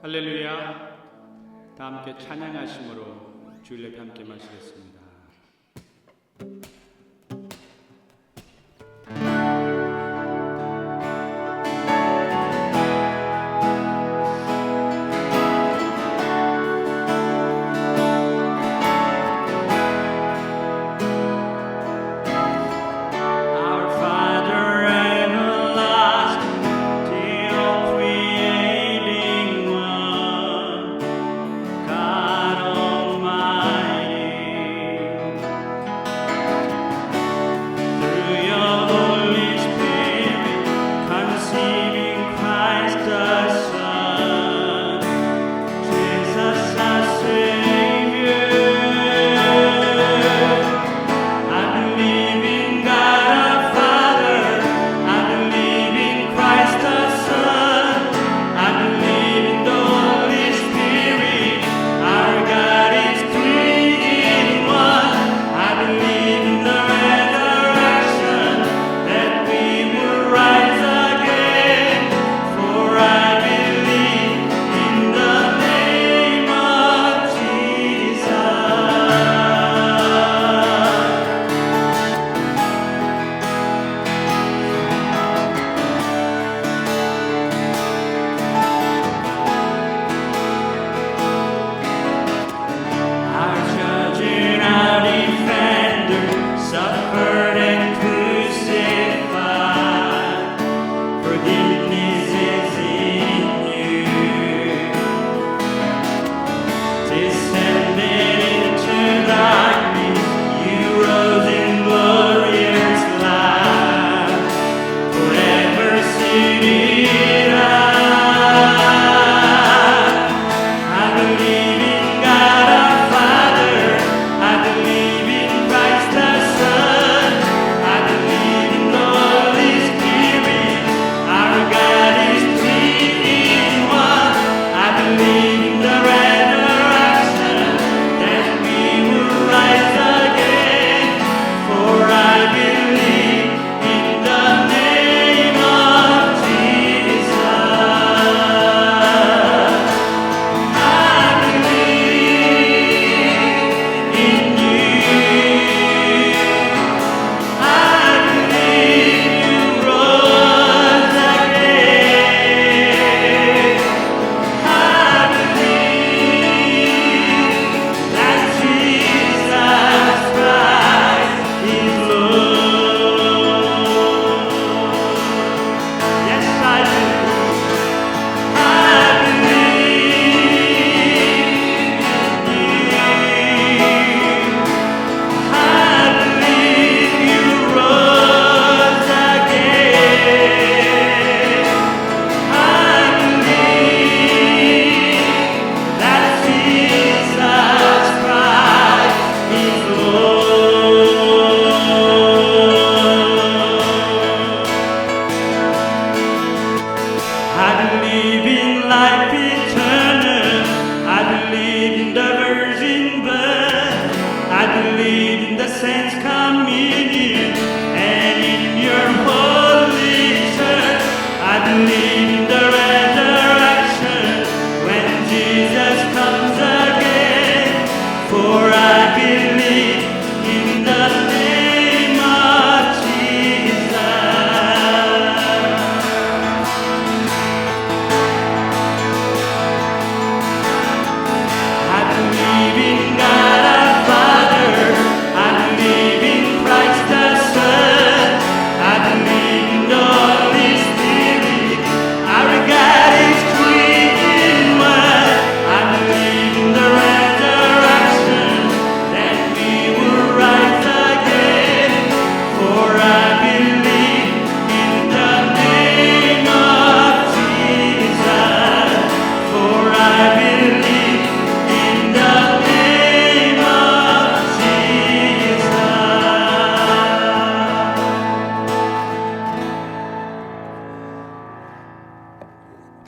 할렐루야. 다 함께 찬양하심으로 주일 예배 함께 마시겠습니다.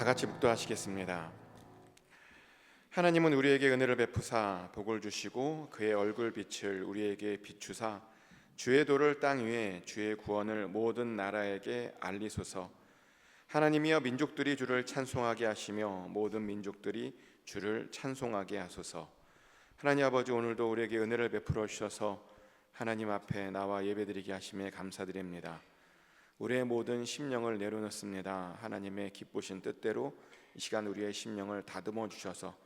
다 같이 묵도하시겠습니다. 하나님은 우리에게 은혜를 베푸사 복을 주시고 그의 얼굴 빛을 우리에게 비추사 주의 도를 땅 위에 주의 구원을 모든 나라에게 알리소서. 하나님이여 민족들이 주를 찬송하게 하시며 모든 민족들이 주를 찬송하게 하소서. 하나님 아버지, 오늘도 우리에게 은혜를 베풀어 주셔서 하나님 앞에 나와 예배드리게 하심에 감사드립니다. 우리의 모든 심령을 내려놓습니다. 하나님의 기쁘신 뜻대로 이 시간 우리의 심령을 다듬어 주셔서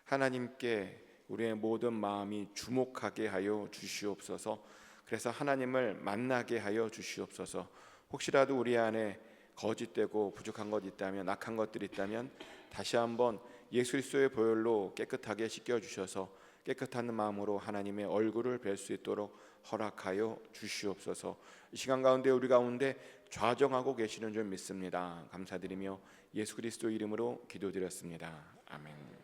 하나님께 우리의 모든 마음이 주목하게 하여 주시옵소서. 그래서 하나님을 만나게 하여 주시옵소서. 혹시라도 우리 안에 거짓되고 부족한 것 있다면, 악한 것들이 있다면 다시 한번 예수 그리스도의 보혈로 깨끗하게 씻겨주셔서 깨끗한 마음으로 하나님의 얼굴을 뵐 수 있도록 허락하여 주시옵소서. 이 시간 가운데 우리 가운데 좌정하고 계시는 줄 믿습니다. 감사드리며 예수 그리스도 이름으로 기도드렸습니다. 아멘.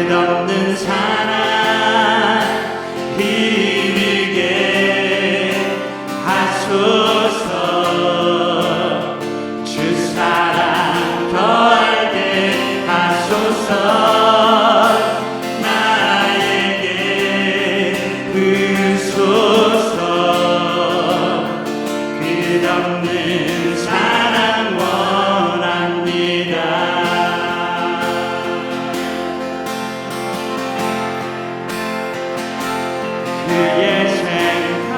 끝없는 사랑 힘있게 하소서. 주 사랑 더하게 하소서. 나에게 부소서. 끝없는 사랑 원합니다. 그의 생각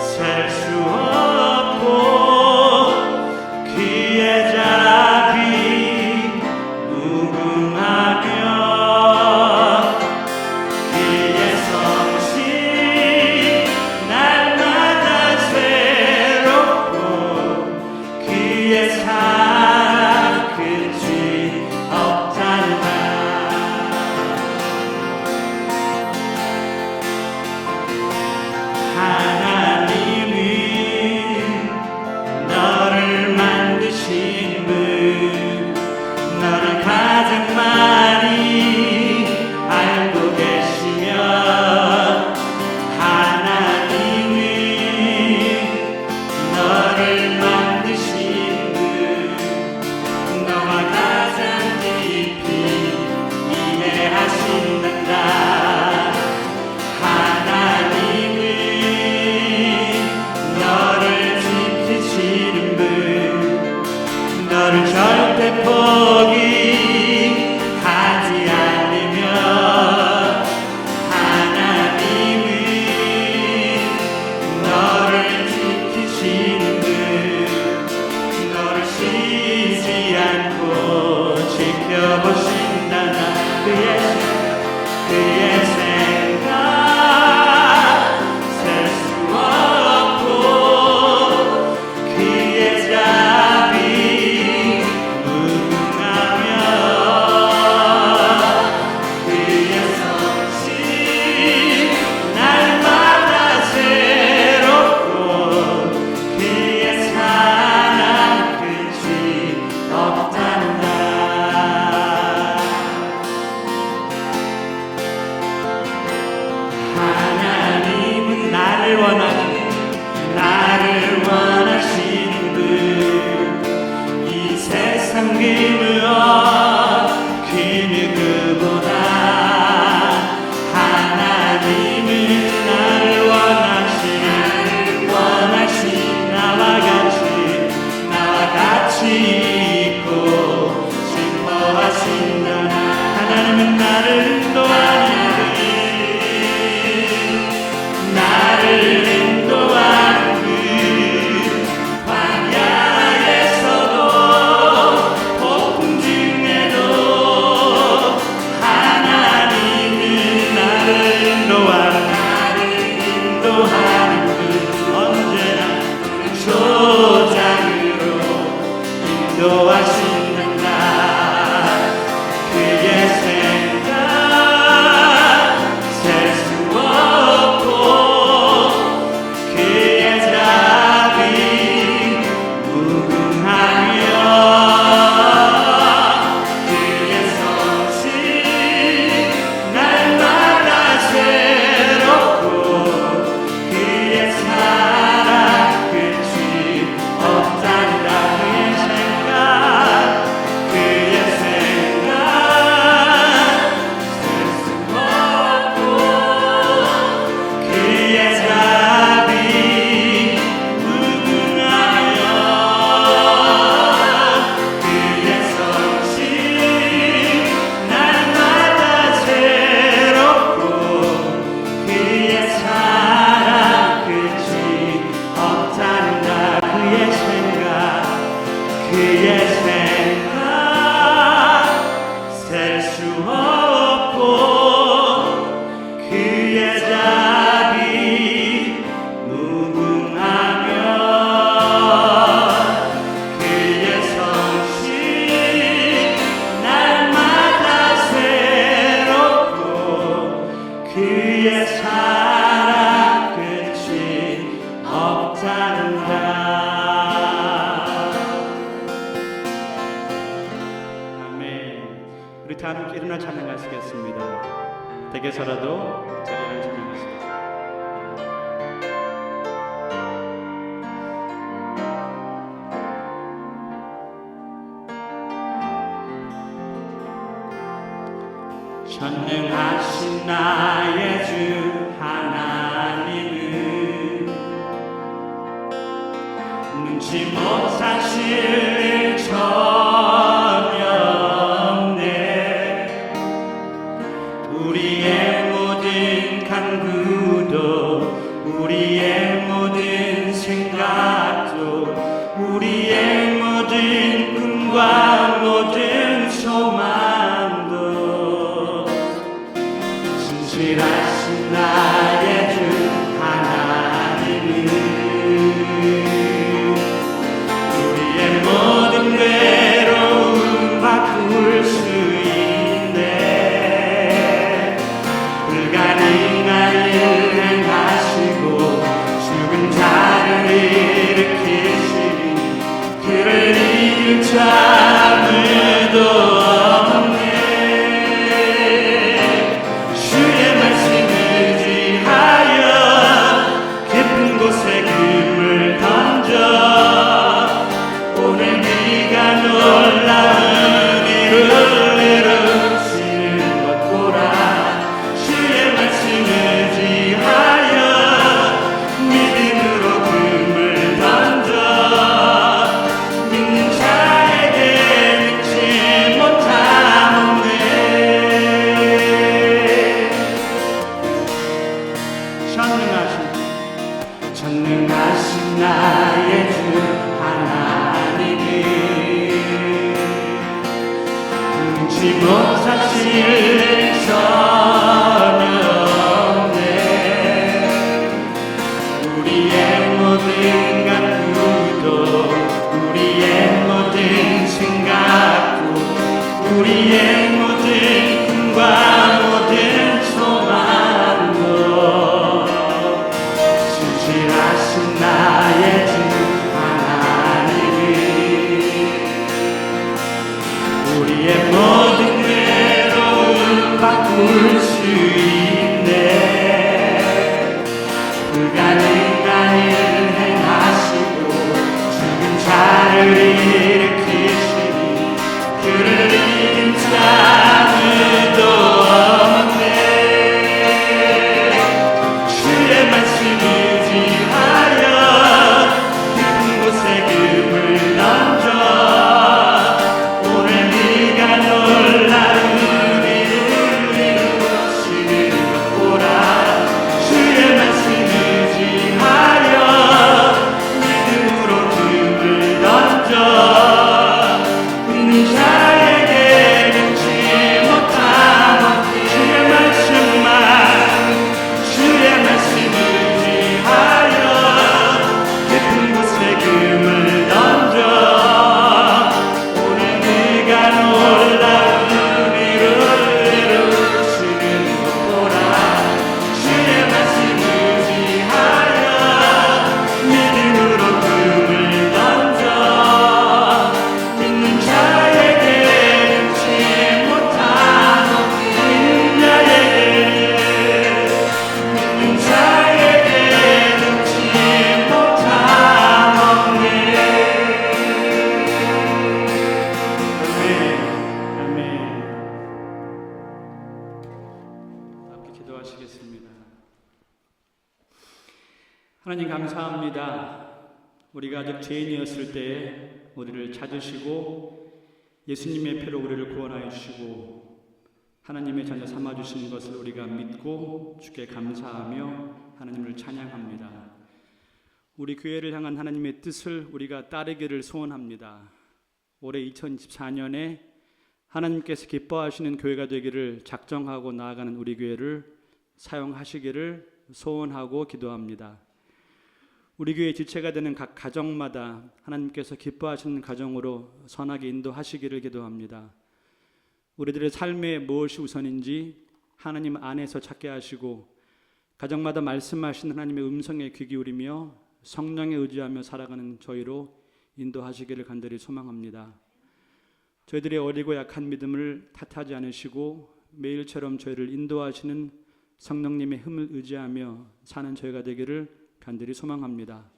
셀 수 없고 그의 자비 무궁하며 그의 성실 날마다 새롭고 그의 사랑 끝이 없단다. 하나님이 그 누구보다 하나님은 나를 원하시 나와 같이 있고 슬퍼하신다. 하나님은 나를 인도하는 그 광야에서도 폭풍 중에도 하나님은 나를 인도하는 그 언제나 조장으로 인도하신다. 그의 생각 셀 수 없고 그의 답이 무궁하며 그의 성실 날마다 새롭고 그의 사랑 끝이 없단다. 그의 생각 셀 수 없고 그의 답이 무궁하며 그의 성실 날마다 새롭고 그의 사랑 끝이 없단다. 그의 생각 셀 수 없고 그의 답이 무궁하며 그의 성실 날마다 새롭고 그의 사랑 끝이 없단다. 아멘. 우리 다 함께 일어나 찬양하시겠습니다. 댁에서라도 자리를 찬양하시겠습니다. 전능하신 나의 주 하나님은 눈치 못하실 일 전혀 없네. 우리의 모든 간구도 우리의 모든 생각도 우리의 모든 꿈과 모든 소망도 진실하신 나의 주 하나님은 우리의 모든 괴로움 바꿀 수 있네. 불가능한 일 행하시고 죽은 자를 일으키시니 그를 이길 자 아무도 없네. 주의 말씀을 지하여 깊은 곳에 금을 던져 오늘 네가 놀라운 일을 이루시는 것 보라. 주의 말씀을 지하여 믿음으로 금을 던져 믿는 자에게 믿지 못함 없네. 전능하신 나의 주 하나님은 눈치 못하실 일 전혀 없네. 우리의 모든 간구도 우리의 모든 생각도 우리의 모든 꿈과 모든 소망도 진실하신 나의 주 하나님은 우리의 모든 외로움 바꿀 수 있네. 불가능한 일 행하시고 죽은 자를 일으키시니 하나님 감사합니다. 우리가 아직 죄인이었을 때에 우리를 찾으시고 예수님의 피로 우리를 구원하여 주시고 하나님의 자녀 삼아 주신 것을 우리가 믿고 주께 감사하며 하나님을 찬양합니다. 우리 교회를 향한 하나님의 뜻을 우리가 따르기를 소원합니다. 올해 2024년에 하나님께서 기뻐하시는 교회가 되기를 작정하고 나아가는 우리 교회를 사용하시기를 소원하고 기도합니다. 우리 교회 지체가 되는 각 가정마다 하나님께서 기뻐하시는 가정으로 선하게 인도하시기를 기도합니다. 우리들의 삶에 무엇이 우선인지 하나님 안에서 찾게 하시고 가정마다 말씀하시는 하나님의 음성에 귀 기울이며 성령에 의지하며 살아가는 저희로 인도하시기를 간절히 소망합니다. 저희들의 어리고 약한 믿음을 탓하지 않으시고 매일처럼 저희를 인도하시는 성령님의 힘을 의지하며 사는 저희가 되기를 간절히 소망합니다.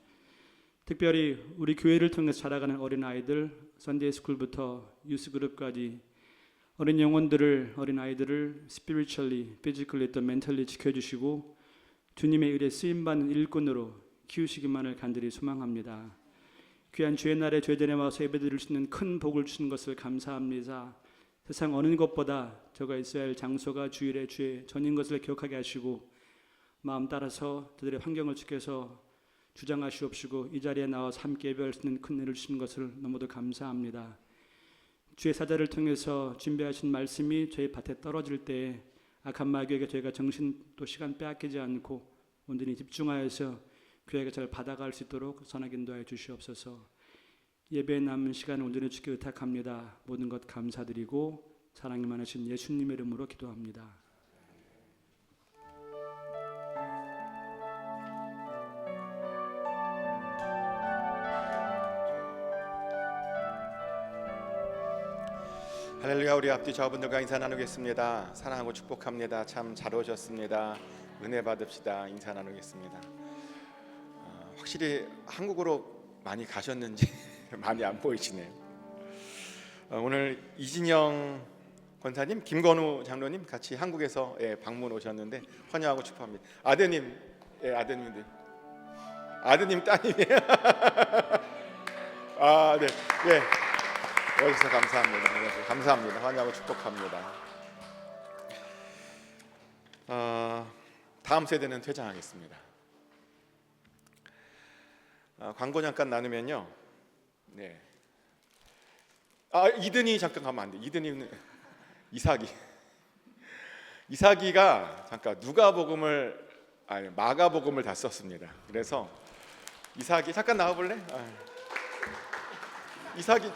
특별히 우리 교회를 통해서 자라가는 어린아이들, 선데이스쿨부터 유스그룹까지 어린 영혼들을, 어린아이들을 spiritually, physically 또 mentally 지켜주시고 주님의 일에 쓰임받는 일꾼으로 키우시기만을 간절히 소망합니다. 귀한 주의 날에 죄전에 와서 예배드릴 수 있는 큰 복을 주신 것을 감사합니다. 세상 어느 것보다 저가 있어야 할 장소가 주일의 주의 전인 것을 기억하게 하시고 마음 따라서 그들의 환경을 지켜서 주장하시옵시고 이 자리에 나와서 함께 예배할 수 있는 큰 은혜를 주신 것을 너무도 감사합니다. 주의 사자를 통해서 준비하신 말씀이 저희 밭에 떨어질 때 악한 마귀에게 저희가 정신 또 시간 빼앗기지 않고 온전히 집중하여서 교회가 잘 받아갈 수 있도록 선하게 인도하여 주시옵소서. 예배에 남은 시간을 온전히 주께 의탁합니다. 모든 것 감사드리고 사랑이 많으신 예수님의 이름으로 기도합니다. 할렐루야. 우리 앞뒤 좌우분들과 인사 나누겠습니다. 사랑하고 축복합니다. 참 잘 오셨습니다. 은혜 받읍시다. 인사 나누겠습니다. 확실히 한국으로 많이 가셨는지 많이 안 보이시네요. 오늘 이진영 권사님, 김건우 장로님 같이 한국에서 방문 오셨는데 환영하고 축복합니다. 아드님, 아드님들, 아드님 따님이에요. 아, 네, 네. 여기서 감사합니다. 감사합니다. 환영하고 축복합니다. 다음 세대는 퇴장하겠습니다. 광고 잠깐 나누면요. 네. 이든이 잠깐 가면 안 돼. 이든이는 이사기가 잠깐 마가복음을 다 썼습니다. 그래서 이사기 잠깐 나와 볼래? 이사기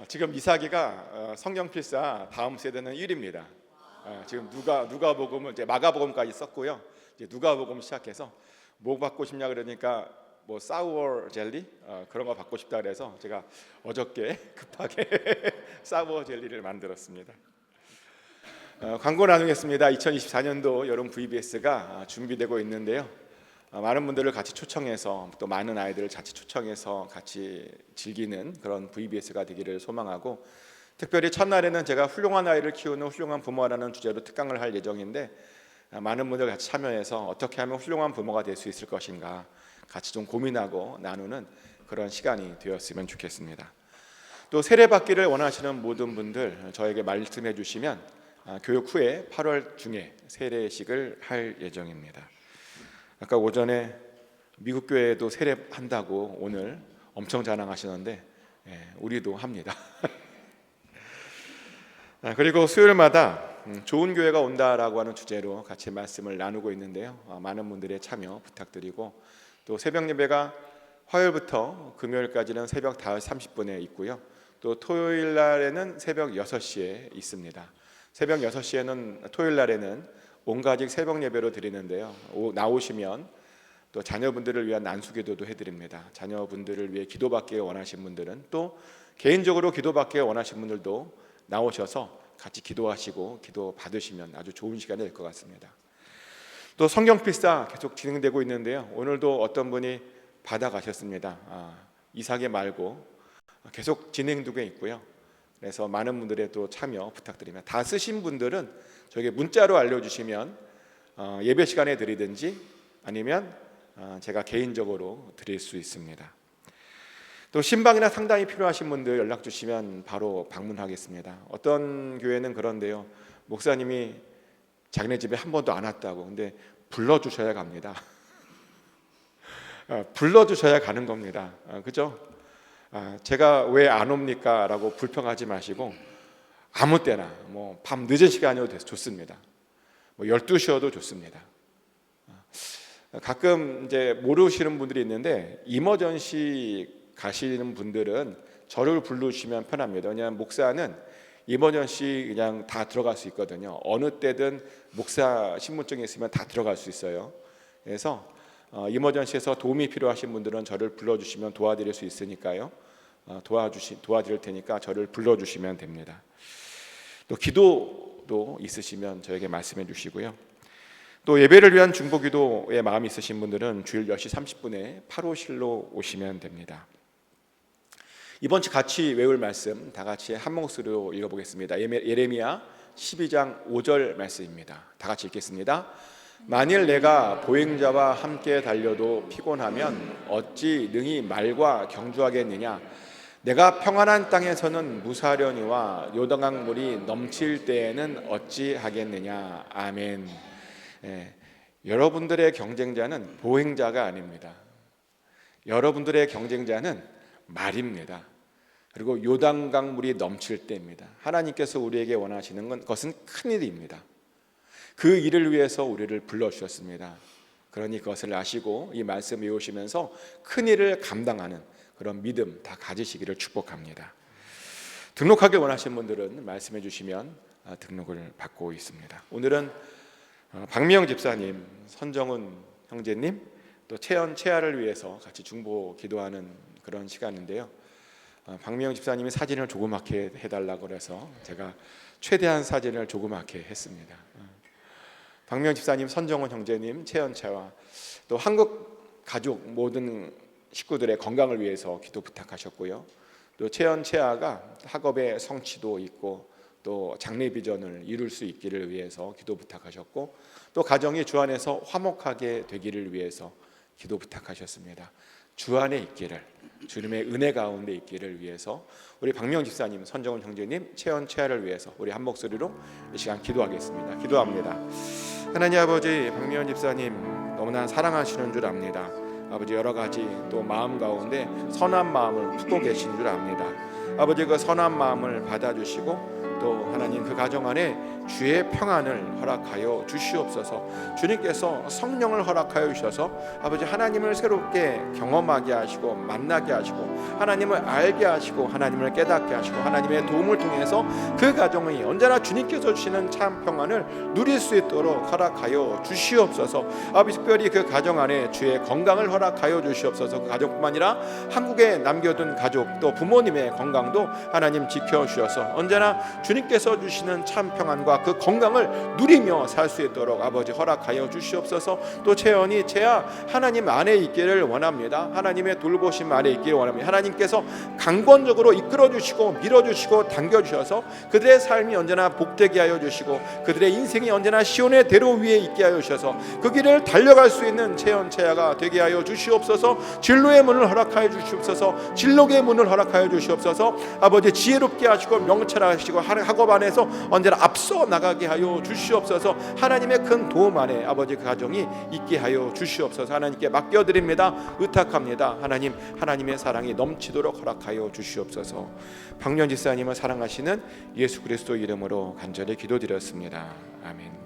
지금 이사기가 성경필사 다음 세대는 1위입니다. 지금 누가복음을 이제 마가복음까지 썼고요. 이제 누가복음 시작해서 뭐 받고 싶냐 그러니까 뭐 사워 젤리 그런 거 받고 싶다 그래서 제가 어저께 급하게 사워 젤리를 만들었습니다. 광고 나누겠습니다. 2024년도 여름 VBS가 준비되고 있는데요. 많은 분들을 같이 초청해서 또 많은 아이들을 같이 초청해서 같이 즐기는 그런 VBS가 되기를 소망하고 특별히 첫날에는 제가 훌륭한 아이를 키우는 훌륭한 부모라는 주제로 특강을 할 예정인데 많은 분들 같이 참여해서 어떻게 하면 훌륭한 부모가 될 수 있을 것인가 같이 좀 고민하고 나누는 그런 시간이 되었으면 좋겠습니다. 또 세례받기를 원하시는 모든 분들 저에게 말씀해 주시면 교육 후에 8월 중에 세례식을 할 예정입니다. 아까 오전에 미국 교회에도 세례한다고 오늘 엄청 자랑하시는데 우리도 합니다. 그리고 수요일마다 좋은 교회가 온다라고 하는 주제로 같이 말씀을 나누고 있는데요. 많은 분들의 참여 부탁드리고 또 새벽 예배가 화요일부터 금요일까지는 새벽 5시 30분에 있고요. 또 토요일 날에는 새벽 6시에 있습니다. 새벽 6시에는 토요일 날에는 온가족 새벽 예배로 드리는데요. 나오시면 또 자녀분들을 위한 난수기도도 해드립니다. 자녀분들을 위해 기도받기 원하신 분들은 또 개인적으로 기도받기 원하신 분들도 나오셔서 같이 기도하시고 기도 받으시면 아주 좋은 시간이 될 것 같습니다. 또 성경필사 계속 진행되고 있는데요. 오늘도 어떤 분이 받아가셨습니다. 이사게 말고 계속 진행되고 있고요. 그래서 많은 분들의 또 참여 부탁드립니다. 다 쓰신 분들은 저에게 문자로 알려주시면 예배 시간에 드리든지 아니면 제가 개인적으로 드릴 수 있습니다. 또 신방이나 상담이 필요하신 분들 연락 주시면 바로 방문하겠습니다. 어떤 교회는 그런데요, 목사님이 자기네 집에 한 번도 안 왔다고. 근데 불러주셔야 갑니다. 불러주셔야 가는 겁니다. 그죠? 제가 왜 안 옵니까? 라고 불평하지 마시고 아무 때나 밤 늦은 시간이어도 좋습니다. 12시여도 좋습니다. 가끔 이제 모르시는 분들이 있는데 이머전시 가시는 분들은 저를 부르시면 편합니다. 왜냐하면 목사는 이머전시 그냥 다 들어갈 수 있거든요. 어느 때든 목사 신분증이 있으면 다 들어갈 수 있어요. 그래서 이머전시에서 도움이 필요하신 분들은 저를 불러주시면 도와드릴 수 있으니까요. 도와드릴 테니까 저를 불러주시면 됩니다. 또 기도도 있으시면 저에게 말씀해 주시고요. 또 예배를 위한 중보기도에 마음이 있으신 분들은 주일 10시 30분에 8호실로 오시면 됩니다. 이번 주 같이 외울 말씀 다 같이 한 목소리로 읽어보겠습니다. 예레미야 12장 5절 말씀입니다. 다 같이 읽겠습니다. 만일 내가 보행자와 함께 달려도 피곤하면 어찌 능히 말과 경주하겠느냐. 내가 평안한 땅에서는 무사려니와 요단강 물이 넘칠 때에는 어찌 하겠느냐. 아멘. 여러분들의 경쟁자는 보행자가 아닙니다. 여러분들의 경쟁자는 말입니다. 그리고 요단강 물이 넘칠 때입니다. 하나님께서 우리에게 원하시는 것은 큰 일입니다. 그 일을 위해서 우리를 불러주셨습니다. 그러니 그것을 아시고 이 말씀 외우시면서 큰 일을 감당하는 그런 믿음 다 가지시기를 축복합니다. 등록하기 원하시는 분들은 말씀해 주시면 등록을 받고 있습니다. 오늘은 박미영 집사님, 선정훈 형제님, 또 채연, 채아를 위해서 같이 중보 기도하는 그런 시간인데요. 박미영 집사님이 사진을 조그맣게 해달라고 그래서 제가 최대한 사진을 조그맣게 했습니다. 박미영 집사님, 선정훈 형제님, 채연, 채아, 또 한국 가족 모든 식구들의 건강을 위해서 기도 부탁하셨고요. 또 채연, 채아가 학업의 성취도 있고 또 장래 비전을 이룰 수 있기를 위해서 기도 부탁하셨고, 또 가정이 주 안에서 화목하게 되기를 위해서 기도 부탁하셨습니다. 주 안에 있기를, 주님의 은혜 가운데 있기를 위해서 우리 박명 집사님, 선정훈 형제님, 채연, 채아를 위해서 우리 한 목소리로 이 시간 기도하겠습니다. 기도합니다. 하나님 아버지, 박명 집사님 너무나 사랑하시는 줄 압니다. 아버지, 여러 가지 또 마음 가운데 선한 마음을 품고 계신 줄 압니다. 아버지, 그 선한 마음을 받아주시고 또 하나님 그 가정 안에 주의 평안을 허락하여 주시옵소서. 주님께서 성령을 허락하여 주셔서 아버지 하나님을 새롭게 경험하게 하시고 만나게 하시고 하나님을 알게 하시고 하나님을 깨닫게 하시고 하나님의 도움을 통해서 그 가정이 언제나 주님께서 주시는 참 평안을 누릴 수 있도록 허락하여 주시옵소서. 아버지, 특별히 그 가정 안에 주의 건강을 허락하여 주시옵소서. 그 가정뿐만 아니라 한국에 남겨둔 가족 또 부모님의 건강도 하나님 지켜주셔서 언제나 주님께서 주시는 참 평안과 그 건강을 누리며 살 수 있도록 아버지 허락하여 주시옵소서. 또 채연이, 채아 하나님 안에 있기를 원합니다. 하나님의 돌보심 안에 있기를 원합니다. 하나님께서 강권적으로 이끌어주시고 밀어주시고 당겨주셔서 그들의 삶이 언제나 복되게 하여 주시고 그들의 인생이 언제나 시온의 대로 위에 있게 하여 주셔서 그 길을 달려갈 수 있는 채연, 채아가 되게 하여 주시옵소서. 진로의 문을 허락하여 주시옵소서. 진록의 문을 허락하여 주시옵소서. 아버지, 지혜롭게 하시고 명철하시고 학업 안에서 언제나 앞서 나가게 하여 주시옵소서. 하나님의 큰 도움 안에 아버지 그 가정이 있게 하여 주시옵소서. 하나님께 맡겨드립니다. 의탁합니다. 하나님, 하나님의 사랑이 넘치도록 허락하여 주시옵소서. 박년 집사님을 사랑하시는 예수 그리스도 이름으로 간절히 기도드렸습니다. 아멘.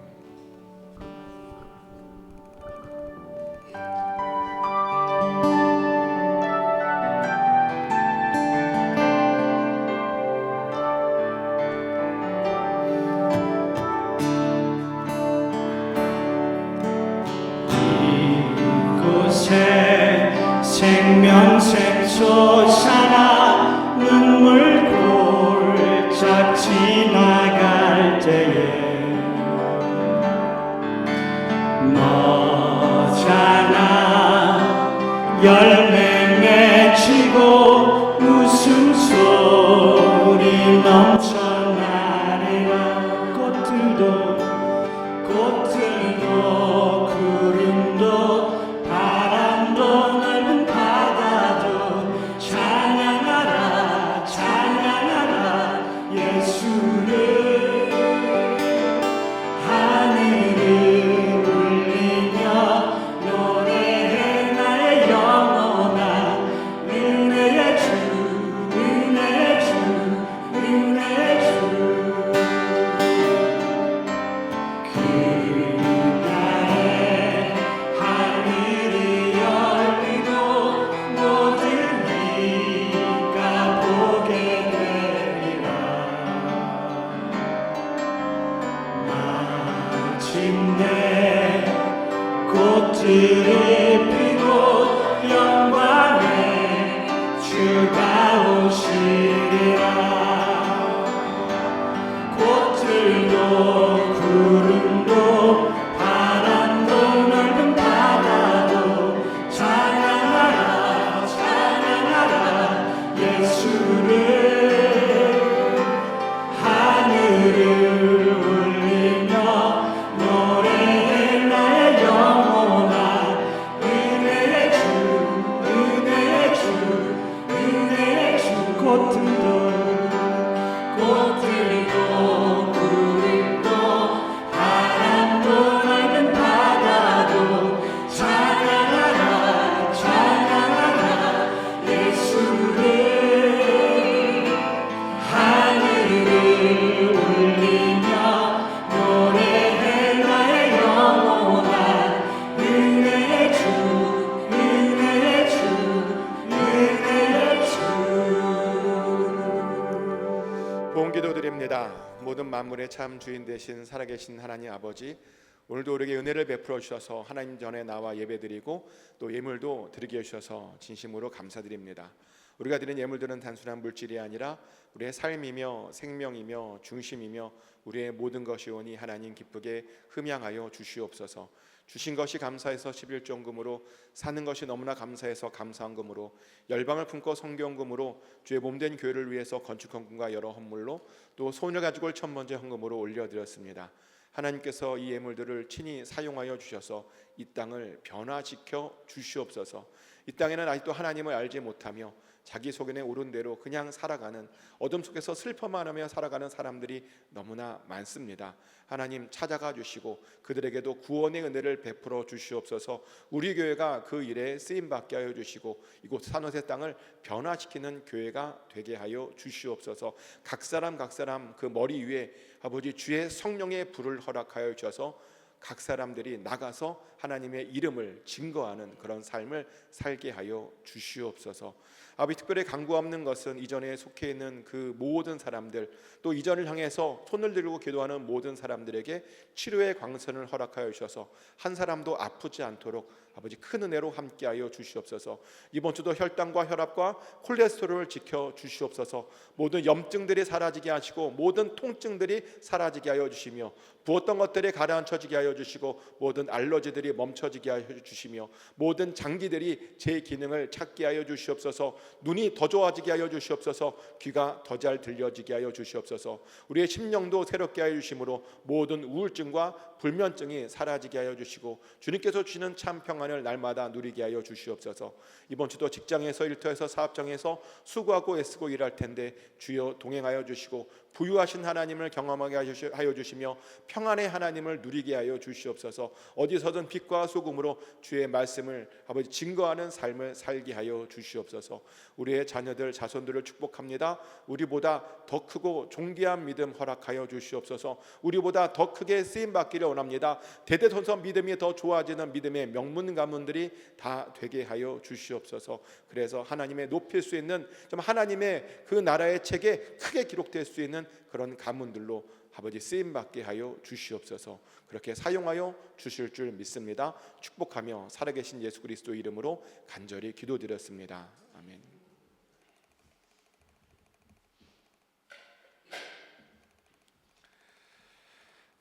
생명샘 솟아나 눈물 골짝 지나갈 때에 너잖아 열매 맺히고 웃음소리 넘쳐나리라. 꽃들도 구름도 바람도 넓은 바다도 찬양하라 찬양하라 예수를. 하늘을 울리며 노래해 나의 영혼아. 은혜의 주 은혜의 주 은혜의 주. 그날에 하늘이 열리고 모든 이가 보게 되리라. 마침내 꽃들이 피고 영광의 주가 오시리라. 꽃들도 구름도 바람도 넓은 바다도 찬양하라 찬양하라 예수를. 하늘을 울리며 노래해 나의 영혼아. 은혜의 주 은혜의 주 은혜의 주. 꽃들도 구름도 바람도 넓은 바다도 찬양하라 찬양하라 예수를. 하늘을 울리며 노래해 나의 영혼아. 은혜의 주 은혜의 주 은혜의 주. 봉기도 드립니다. 모든 만물의 참 주인 되신 살아계신 하나님 아버지, 오늘도 우리에게 은혜를 베풀어 주셔서 하나님 전에 나와 예배드리고 또 예물도 드리게 해주셔서 진심으로 감사드립니다. 우리가 드린 예물들은 단순한 물질이 아니라 우리의 삶이며 생명이며 중심이며 우리의 모든 것이오니 하나님 기쁘게 흠양하여 주시옵소서. 주신 것이 감사해서 11종금으로, 사는 것이 너무나 감사해서 감사헌금으로, 열방을 품고 성경금으로, 주의 몸된 교회를 위해서 건축헌금과 여러 헌물로, 또 소원을 가지고 올 천번째 헌금으로 올려드렸습니다. 하나님께서 이 예물들을 친히 사용하여 주셔서 이 땅을 변화시켜 주시옵소서. 이 땅에는 아직도 하나님을 알지 못하며 자기 속에 오른 대로 그냥 살아가는, 어둠 속에서 슬퍼만 하며 살아가는 사람들이 너무나 많습니다. 하나님 찾아가 주시고 그들에게도 구원의 은혜를 베풀어 주시옵소서. 우리 교회가 그 일에 쓰임받게 하여 주시고 이곳 산호세 땅을 변화시키는 교회가 되게 하여 주시옵소서. 각 사람 그 머리 위에 아버지 주의 성령의 불을 허락하여 주셔서 각 사람들이 나가서 하나님의 이름을 증거하는 그런 삶을 살게 하여 주시옵소서. 아버지, 특별히 간구하는 것은 이전에 속해 있는 그 모든 사람들, 또 이전을 향해서 손을 들고 기도하는 모든 사람들에게 치료의 광선을 허락하여 주셔서 한 사람도 아프지 않도록 아버지 큰 은혜로 함께하여 주시옵소서. 이번 주도 혈당과 혈압과 콜레스테롤을 지켜 주시옵소서. 모든 염증들이 사라지게 하시고 모든 통증들이 사라지게 하여 주시며 부었던 것들이 가라앉혀지게 하여 주시고 모든 알러지들이 멈춰지게 하여 주시며 모든 장기들이 제 기능을 찾게 하여 주시옵소서. 눈이 더 좋아지게 하여 주시옵소서. 귀가 더 잘 들려지게 하여 주시옵소서. 우리의 심령도 새롭게 하여 주심으로 모든 우울증과 불면증이 사라지게 하여 주시고 주님께서 주시는 참 평안을 날마다 누리게 하여 주시옵소서. 이번 주도 직장에서 일터에서 사업장에서 수고하고 애쓰고 일할 텐데 주여 동행하여 주시고 부유하신 하나님을 경험하게 하여 주시며 평안의 하나님을 누리게 하여 주시옵소서. 어디서든 빛과 소금으로 주의 말씀을 아버지 증거하는 삶을 살게 하여 주시옵소서. 우리의 자녀들 자손들을 축복합니다. 우리보다 더 크고 존귀한 믿음 허락하여 주시옵소서. 우리보다 더 크게 쓰임 받기를 원합니다. 대대손손 믿음이 더 좋아지는 믿음의 명문 가문들이 다 되게 하여 주시옵소서. 그래서 하나님의 높일 수 있는, 좀 하나님의 그 나라의 책에 크게 기록될 수 있는 그런 가문들로 아버지 쓰임받게 하여 주시옵소서. 그렇게 사용하여 주실 줄 믿습니다. 축복하며 살아계신 예수 그리스도 이름으로 간절히 기도드렸습니다. 아멘.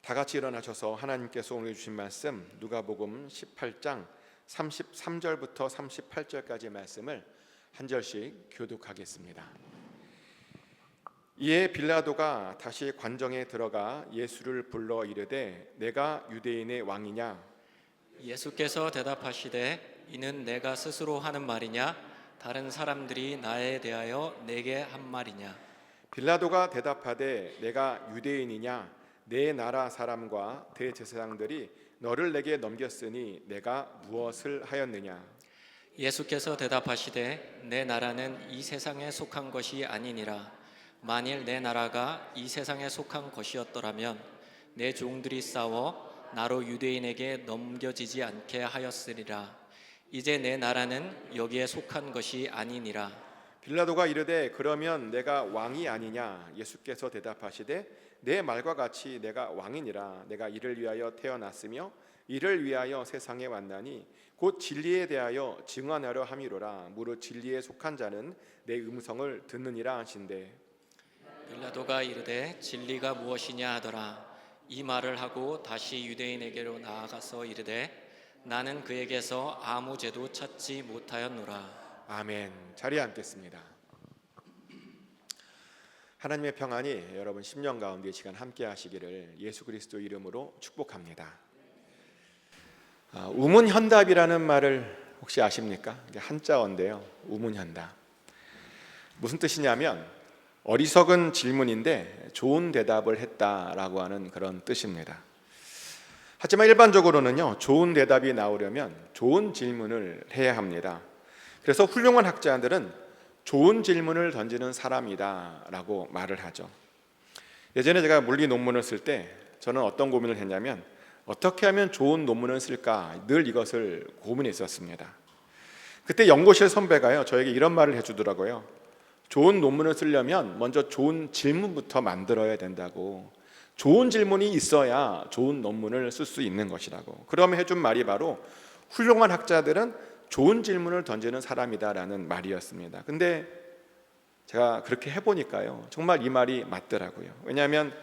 다 같이 일어나셔서 하나님께서 오늘 주신 말씀 누가복음 18장 33절부터 38절까지 말씀을 한 절씩 교독하겠습니다. 이에 빌라도가 다시 관정에 들어가 예수를 불러 이르되 내가 유대인의 왕이냐? 예수께서 대답하시되 이는 내가 스스로 하는 말이냐 다른 사람들이 나에 대하여 내게 한 말이냐? 빌라도가 대답하되 내가 유대인이냐? 내 나라 사람과 대제사장들이 너를 내게 넘겼으니 내가 무엇을 하였느냐? 예수께서 대답하시되 내 나라는 이 세상에 속한 것이 아니니라. 만일 내 나라가 이 세상에 속한 것이었더라면 내 종들이 싸워 나로 유대인에게 넘겨지지 않게 하였으리라. 이제 내 나라는 여기에 속한 것이 아니니라. 빌라도가 이르되 그러면 내가 왕이 아니냐? 예수께서 대답하시되 내 말과 같이 내가 왕이니라. 내가 이를 위하여 태어났으며 이를 위하여 세상에 왔나니 곧 진리에 대하여 증언하려 함이로라. 무릇 진리에 속한 자는 내 음성을 듣느니라 하신대. 빌라도가 이르되 진리가 무엇이냐 하더라. 이 말을 하고 다시 유대인에게로 나아가서 이르되 나는 그에게서 아무 죄도 찾지 못하였노라. 아멘. 자리에 앉겠습니다. 하나님의 평안이 여러분 심령 가운데 이 시간 함께 하시기를 예수 그리스도 이름으로 축복합니다. 우문현답이라는 말을 혹시 아십니까? 이게 한자어인데요. 우문현답. 무슨 뜻이냐면 어리석은 질문인데 좋은 대답을 했다라고 하는 그런 뜻입니다. 하지만 일반적으로는요, 좋은 대답이 나오려면 좋은 질문을 해야 합니다. 그래서 훌륭한 학자들은 좋은 질문을 던지는 사람이다라고 말을 하죠. 예전에 제가 물리 논문을 쓸 때 저는 어떤 고민을 했냐면 어떻게 하면 좋은 논문을 쓸까 늘 이것을 고민했었습니다. 그때 연구실 선배가요, 저에게 이런 말을 해주더라고요. 좋은 논문을 쓰려면 먼저 좋은 질문부터 만들어야 된다고. 좋은 질문이 있어야 좋은 논문을 쓸 수 있는 것이라고. 그러면 해준 말이 바로 훌륭한 학자들은 좋은 질문을 던지는 사람이다라는 말이었습니다. 근데 제가 그렇게 해보니까요, 정말 이 말이 맞더라고요. 왜냐하면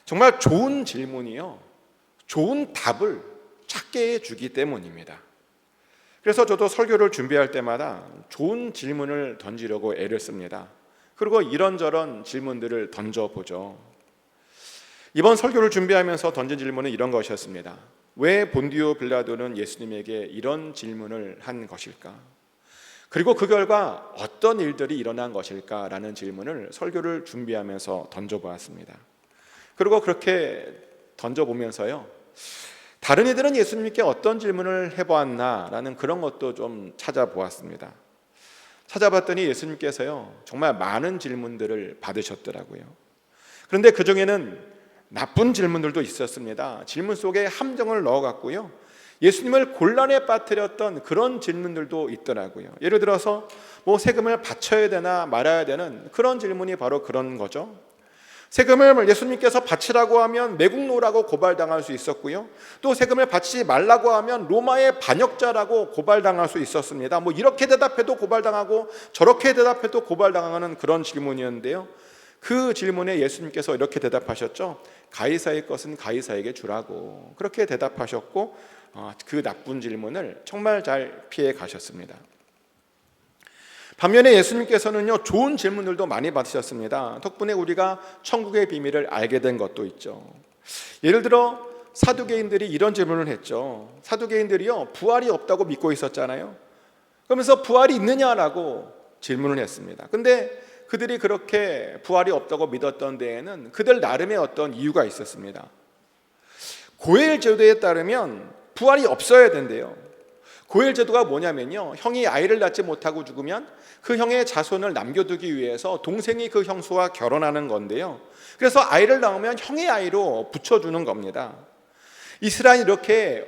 정말 좋은 질문이요, 좋은 답을 찾게 해주기 때문입니다. 그래서 저도 설교를 준비할 때마다 좋은 질문을 던지려고 애를 씁니다. 그리고 이런저런 질문들을 던져보죠. 이번 설교를 준비하면서 던진 질문은 이런 것이었습니다. 왜 본디오 빌라도는 예수님에게 이런 질문을 한 것일까? 그리고 그 결과 어떤 일들이 일어난 것일까라는 질문을 설교를 준비하면서 던져보았습니다. 그리고 그렇게 던져보면서요, 다른 이들은 예수님께 어떤 질문을 해보았나라는 그런 것도 좀 찾아보았습니다. 찾아봤더니 예수님께서요, 정말 많은 질문들을 받으셨더라고요. 그런데 그 중에는 나쁜 질문들도 있었습니다. 질문 속에 함정을 넣어갔고요, 예수님을 곤란에 빠뜨렸던 그런 질문들도 있더라고요. 예를 들어서 세금을 바쳐야 되나 말아야 되는 그런 질문이 바로 그런 거죠. 세금을 예수님께서 바치라고 하면 매국노라고 고발당할 수 있었고요, 또 세금을 바치지 말라고 하면 로마의 반역자라고 고발당할 수 있었습니다. 이렇게 대답해도 고발당하고 저렇게 대답해도 고발당하는 그런 질문이었는데요, 그 질문에 예수님께서 이렇게 대답하셨죠. 가이사의 것은 가이사에게 주라고. 그렇게 대답하셨고 그 나쁜 질문을 정말 잘 피해 가셨습니다. 반면에 예수님께서는요, 좋은 질문들도 많이 받으셨습니다. 덕분에 우리가 천국의 비밀을 알게 된 것도 있죠. 예를 들어 사두개인들이 이런 질문을 했죠. 사두개인들이요, 부활이 없다고 믿고 있었잖아요. 그러면서 부활이 있느냐라고 질문을 했습니다. 근데 그들이 그렇게 부활이 없다고 믿었던 데에는 그들 나름의 어떤 이유가 있었습니다. 고엘 제도에 따르면 부활이 없어야 된대요. 고엘 제도가 뭐냐면요, 형이 아이를 낳지 못하고 죽으면 그 형의 자손을 남겨두기 위해서 동생이 그 형수와 결혼하는 건데요, 그래서 아이를 낳으면 형의 아이로 붙여주는 겁니다. 이스라엘이 이렇게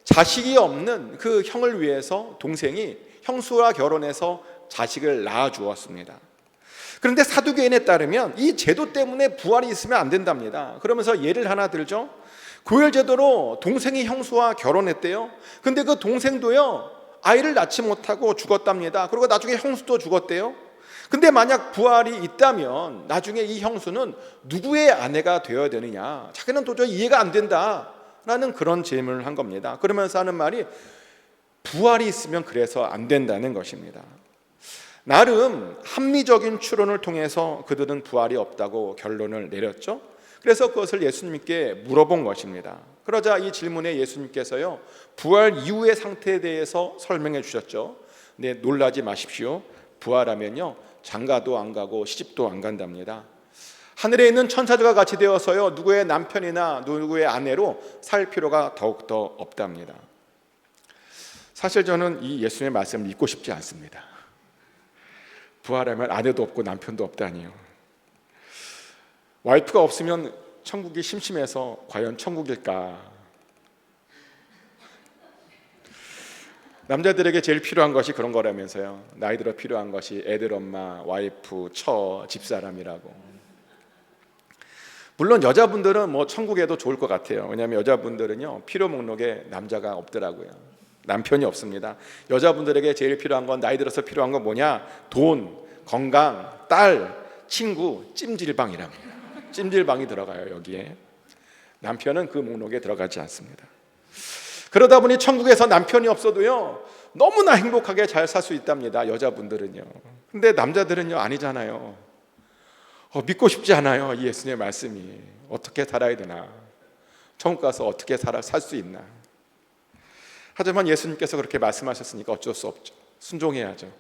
자식이 없는 그 형을 위해서 동생이 형수와 결혼해서 자식을 낳아주었습니다. 그런데 사두개인에 따르면 이 제도 때문에 부활이 있으면 안 된답니다. 그러면서 예를 하나 들죠. 고엘 제도로 동생이 형수와 결혼했대요. 근데 그 동생도요, 아이를 낳지 못하고 죽었답니다. 그리고 나중에 형수도 죽었대요. 근데 만약 부활이 있다면 나중에 이 형수는 누구의 아내가 되어야 되느냐, 자기는 도저히 이해가 안 된다라는 그런 질문을 한 겁니다. 그러면서 하는 말이 부활이 있으면 그래서 안 된다는 것입니다. 나름 합리적인 추론을 통해서 그들은 부활이 없다고 결론을 내렸죠. 그래서 그것을 예수님께 물어본 것입니다. 그러자 이 질문에 예수님께서요, 부활 이후의 상태에 대해서 설명해 주셨죠. 네, 놀라지 마십시오. 부활하면요, 장가도 안 가고 시집도 안 간답니다. 하늘에 있는 천사들과 같이 되어서요, 누구의 남편이나 누구의 아내로 살 필요가 더욱더 없답니다. 사실 저는 이 예수님의 말씀을 믿고 싶지 않습니다. 부활하면 아내도 없고 남편도 없다니요. 와이프가 없으면 천국이 심심해서 과연 천국일까? 남자들에게 제일 필요한 것이 그런 거라면서요. 나이 들어 필요한 것이 애들 엄마, 와이프, 처, 집사람이라고. 물론 여자분들은 뭐 천국에도 좋을 것 같아요. 왜냐하면 여자분들은요, 필요 목록에 남자가 없더라고요. 남편이 없습니다. 여자분들에게 제일 필요한 건, 나이 들어서 필요한 건 뭐냐? 돈, 건강, 딸, 친구, 찜질방이랍니다. 찜질방이 들어가요, 여기에. 남편은 그 목록에 들어가지 않습니다. 그러다 보니 천국에서 남편이 없어도요, 너무나 행복하게 잘 살 수 있답니다, 여자분들은요. 근데 남자들은요, 아니잖아요. 믿고 싶지 않아요, 이 예수님의 말씀이. 어떻게 살아야 되나? 천국 가서 어떻게 살 수 있나? 하지만 예수님께서 그렇게 말씀하셨으니까 어쩔 수 없죠. 순종해야죠.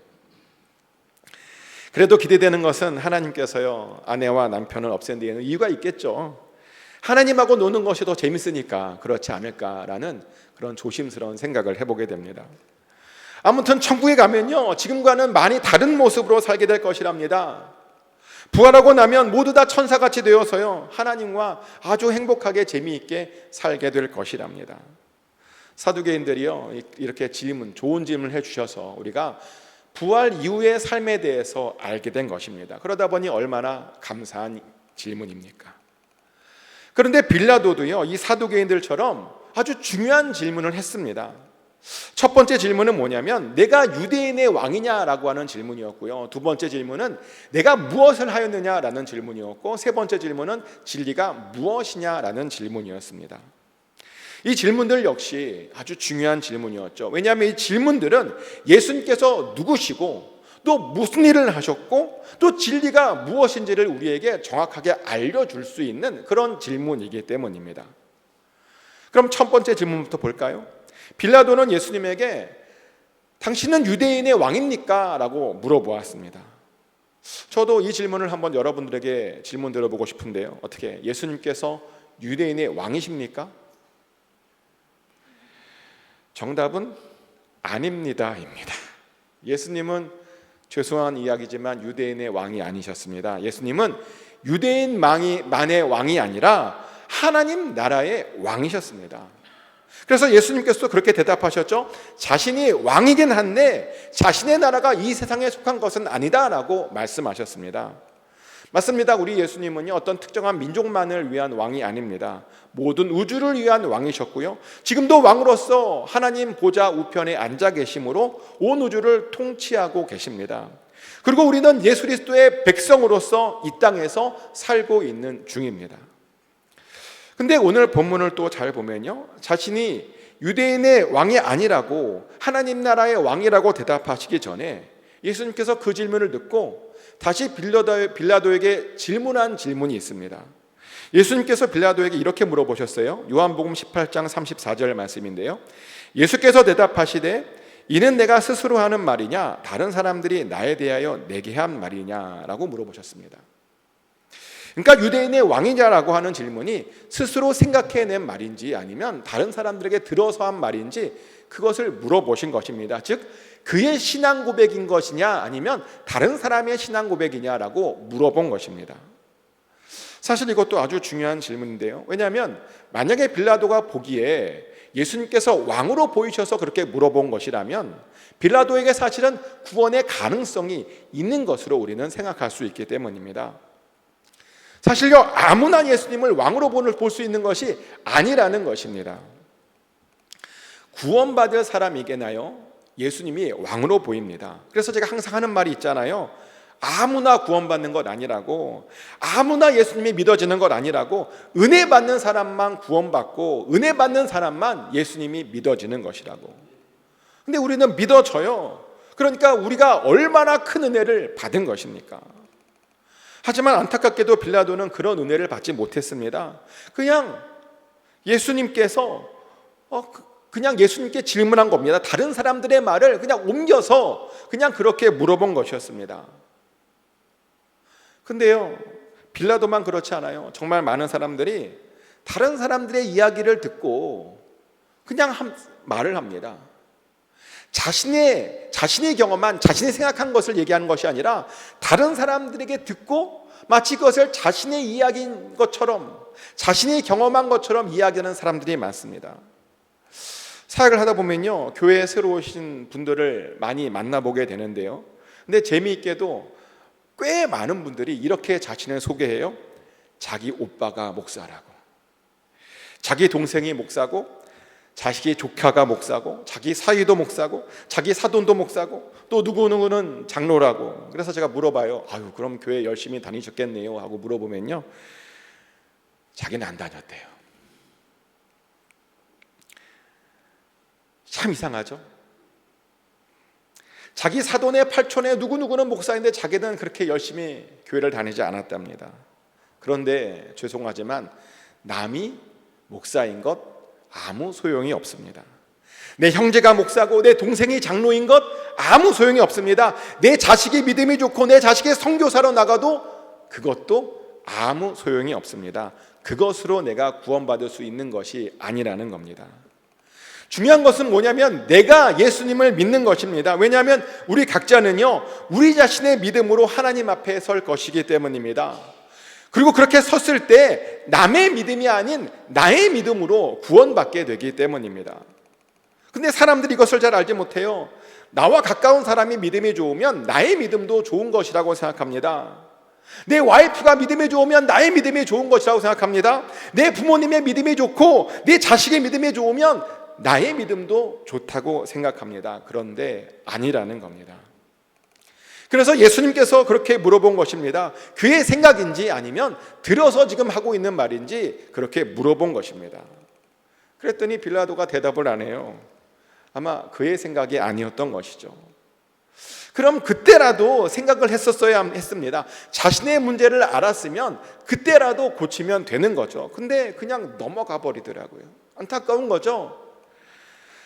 그래도 기대되는 것은 하나님께서요, 아내와 남편을 없앤 데에는 이유가 있겠죠. 하나님하고 노는 것이 더 재밌으니까 그렇지 않을까라는 그런 조심스러운 생각을 해보게 됩니다. 아무튼 천국에 가면요, 지금과는 많이 다른 모습으로 살게 될 것이랍니다. 부활하고 나면 모두 다 천사같이 되어서요, 하나님과 아주 행복하게 재미있게 살게 될 것이랍니다. 사두개인들이요, 이렇게 좋은 질문을 해주셔서 우리가 부활 이후의 삶에 대해서 알게 된 것입니다. 그러다 보니 얼마나 감사한 질문입니까? 그런데 빌라도도요, 이 사두개인들처럼 아주 중요한 질문을 했습니다. 첫 번째 질문은 뭐냐면, 내가 유대인의 왕이냐라고 하는 질문이었고요. 두 번째 질문은 내가 무엇을 하였느냐라는 질문이었고, 세 번째 질문은 진리가 무엇이냐라는 질문이었습니다. 이 질문들 역시 아주 중요한 질문이었죠. 왜냐하면 이 질문들은 예수님께서 누구시고 또 무슨 일을 하셨고 또 진리가 무엇인지를 우리에게 정확하게 알려줄 수 있는 그런 질문이기 때문입니다. 그럼 첫 번째 질문부터 볼까요? 빌라도는 예수님에게 당신은 유대인의 왕입니까? 라고 물어보았습니다. 저도 이 질문을 한번 여러분들에게 질문 드려보고 싶은데요. 어떻게, 예수님께서 유대인의 왕이십니까? 정답은 아닙니다입니다. 예수님은, 죄송한 이야기지만, 유대인의 왕이 아니셨습니다. 예수님은 유대인만의 왕이 아니라 하나님 나라의 왕이셨습니다. 그래서 예수님께서도 그렇게 대답하셨죠. 자신이 왕이긴 한데 자신의 나라가 이 세상에 속한 것은 아니다라고 말씀하셨습니다. 맞습니다. 우리 예수님은요, 어떤 특정한 민족만을 위한 왕이 아닙니다. 모든 우주를 위한 왕이셨고요, 지금도 왕으로서 하나님 보좌 우편에 앉아 계심으로 온 우주를 통치하고 계십니다. 그리고 우리는 예수 그리스도의 백성으로서 이 땅에서 살고 있는 중입니다. 근데 오늘 본문을 또 잘 보면요, 자신이 유대인의 왕이 아니라고, 하나님 나라의 왕이라고 대답하시기 전에 예수님께서 그 질문을 듣고 다시 빌라도에게 질문한 질문이 있습니다. 예수님께서 빌라도에게 이렇게 물어보셨어요. 요한복음 18장 34절 말씀인데요. 예수께서 대답하시되 이는 내가 스스로 하는 말이냐 다른 사람들이 나에 대하여 내게 한 말이냐라고 물어보셨습니다. 그러니까 유대인의 왕이냐라고 하는 질문이 스스로 생각해낸 말인지 아니면 다른 사람들에게 들어서 한 말인지 그것을 물어보신 것입니다. 즉 그의 신앙 고백인 것이냐 아니면 다른 사람의 신앙 고백이냐라고 물어본 것입니다. 사실 이것도 아주 중요한 질문인데요. 왜냐하면 만약에 빌라도가 보기에 예수님께서 왕으로 보이셔서 그렇게 물어본 것이라면 빌라도에게 사실은 구원의 가능성이 있는 것으로 우리는 생각할 수 있기 때문입니다. 사실요, 아무나 예수님을 왕으로 볼 수 있는 것이 아니라는 것입니다. 구원받을 사람에게나요, 예수님이 왕으로 보입니다. 그래서 제가 항상 하는 말이 있잖아요. 아무나 구원받는 것 아니라고, 아무나 예수님이 믿어지는 것 아니라고, 은혜 받는 사람만 구원받고 은혜 받는 사람만 예수님이 믿어지는 것이라고. 근데 우리는 믿어져요. 그러니까 우리가 얼마나 큰 은혜를 받은 것입니까? 하지만 안타깝게도 빌라도는 그런 은혜를 받지 못했습니다. 그냥 예수님께서 그냥 예수님께 질문한 겁니다. 다른 사람들의 말을 그냥 옮겨서 그냥 그렇게 물어본 것이었습니다. 근데요, 빌라도만 그렇지 않아요. 정말 많은 사람들이 다른 사람들의 이야기를 듣고 그냥 말을 합니다. 자신이 경험한, 자신이 생각한 것을 얘기하는 것이 아니라 다른 사람들에게 듣고 마치 그것을 자신의 이야기인 것처럼, 자신이 경험한 것처럼 이야기하는 사람들이 많습니다. 사역을 하다 보면요, 교회에 새로 오신 분들을 많이 만나보게 되는데요, 근데 재미있게도 꽤 많은 분들이 이렇게 자신을 소개해요. 자기 오빠가 목사라고, 자기 동생이 목사고, 자식이 조카가 목사고, 자기 사위도 목사고, 자기 사돈도 목사고, 또 누구누구는 장로라고. 그래서 제가 물어봐요. 아유, 그럼 교회 열심히 다니셨겠네요 하고 물어보면요, 자기는 안 다녔대요. 참 이상하죠? 자기 사돈의 팔촌에 누구누구는 목사인데 자기는 그렇게 열심히 교회를 다니지 않았답니다. 그런데 죄송하지만 남이 목사인 것 아무 소용이 없습니다. 내 형제가 목사고 내 동생이 장로인 것 아무 소용이 없습니다. 내 자식이 믿음이 좋고 내 자식이 선교사로 나가도 그것도 아무 소용이 없습니다. 그것으로 내가 구원받을 수 있는 것이 아니라는 겁니다. 중요한 것은 뭐냐면 내가 예수님을 믿는 것입니다. 왜냐하면 우리 각자는요, 우리 자신의 믿음으로 하나님 앞에 설 것이기 때문입니다. 그리고 그렇게 섰을 때 남의 믿음이 아닌 나의 믿음으로 구원받게 되기 때문입니다. 근데 사람들이 이것을 잘 알지 못해요. 나와 가까운 사람이 믿음이 좋으면 나의 믿음도 좋은 것이라고 생각합니다. 내 와이프가 믿음이 좋으면 나의 믿음이 좋은 것이라고 생각합니다. 내 부모님의 믿음이 좋고 내 자식의 믿음이 좋으면 나의 믿음도 좋다고 생각합니다. 그런데 아니라는 겁니다. 그래서 예수님께서 그렇게 물어본 것입니다. 그의 생각인지 아니면 들어서 지금 하고 있는 말인지 그렇게 물어본 것입니다. 그랬더니 빌라도가 대답을 안 해요. 아마 그의 생각이 아니었던 것이죠. 그럼 그때라도 생각을 했었어야 했습니다. 자신의 문제를 알았으면 그때라도 고치면 되는 거죠. 근데 그냥 넘어가 버리더라고요. 안타까운 거죠.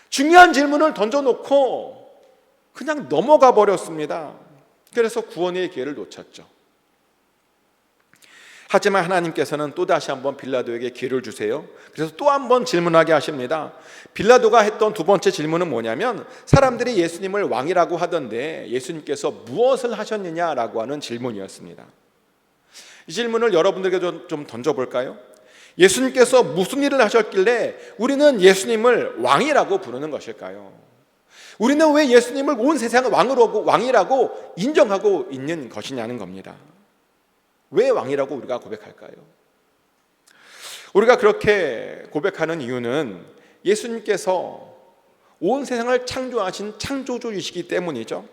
중요한 질문을 던져놓고 그냥 넘어가 버렸습니다. 그래서 구원의 기회를 놓쳤죠. 하지만 하나님께서는 또다시 한번 빌라도에게 기회를 주세요. 그래서 또 한번 질문하게 하십니다. 빌라도가 했던 두 번째 질문은 뭐냐면 사람들이 예수님을 왕이라고 하던데 예수님께서 무엇을 하셨느냐라고 하는 질문이었습니다. 이 질문을 여러분들에게 좀 던져볼까요? 예수님께서 무슨 일을 하셨길래 우리는 예수님을 왕이라고 부르는 것일까요? 우리는 왜 예수님을 온 세상의 왕이라고 인정하고 있는 것이냐는 겁니다. 왜 왕이라고 우리가 고백할까요? 우리가 그렇게 고백하는 이유는 예수님께서 온 세상을 창조하신 창조주이시기 때문이죠.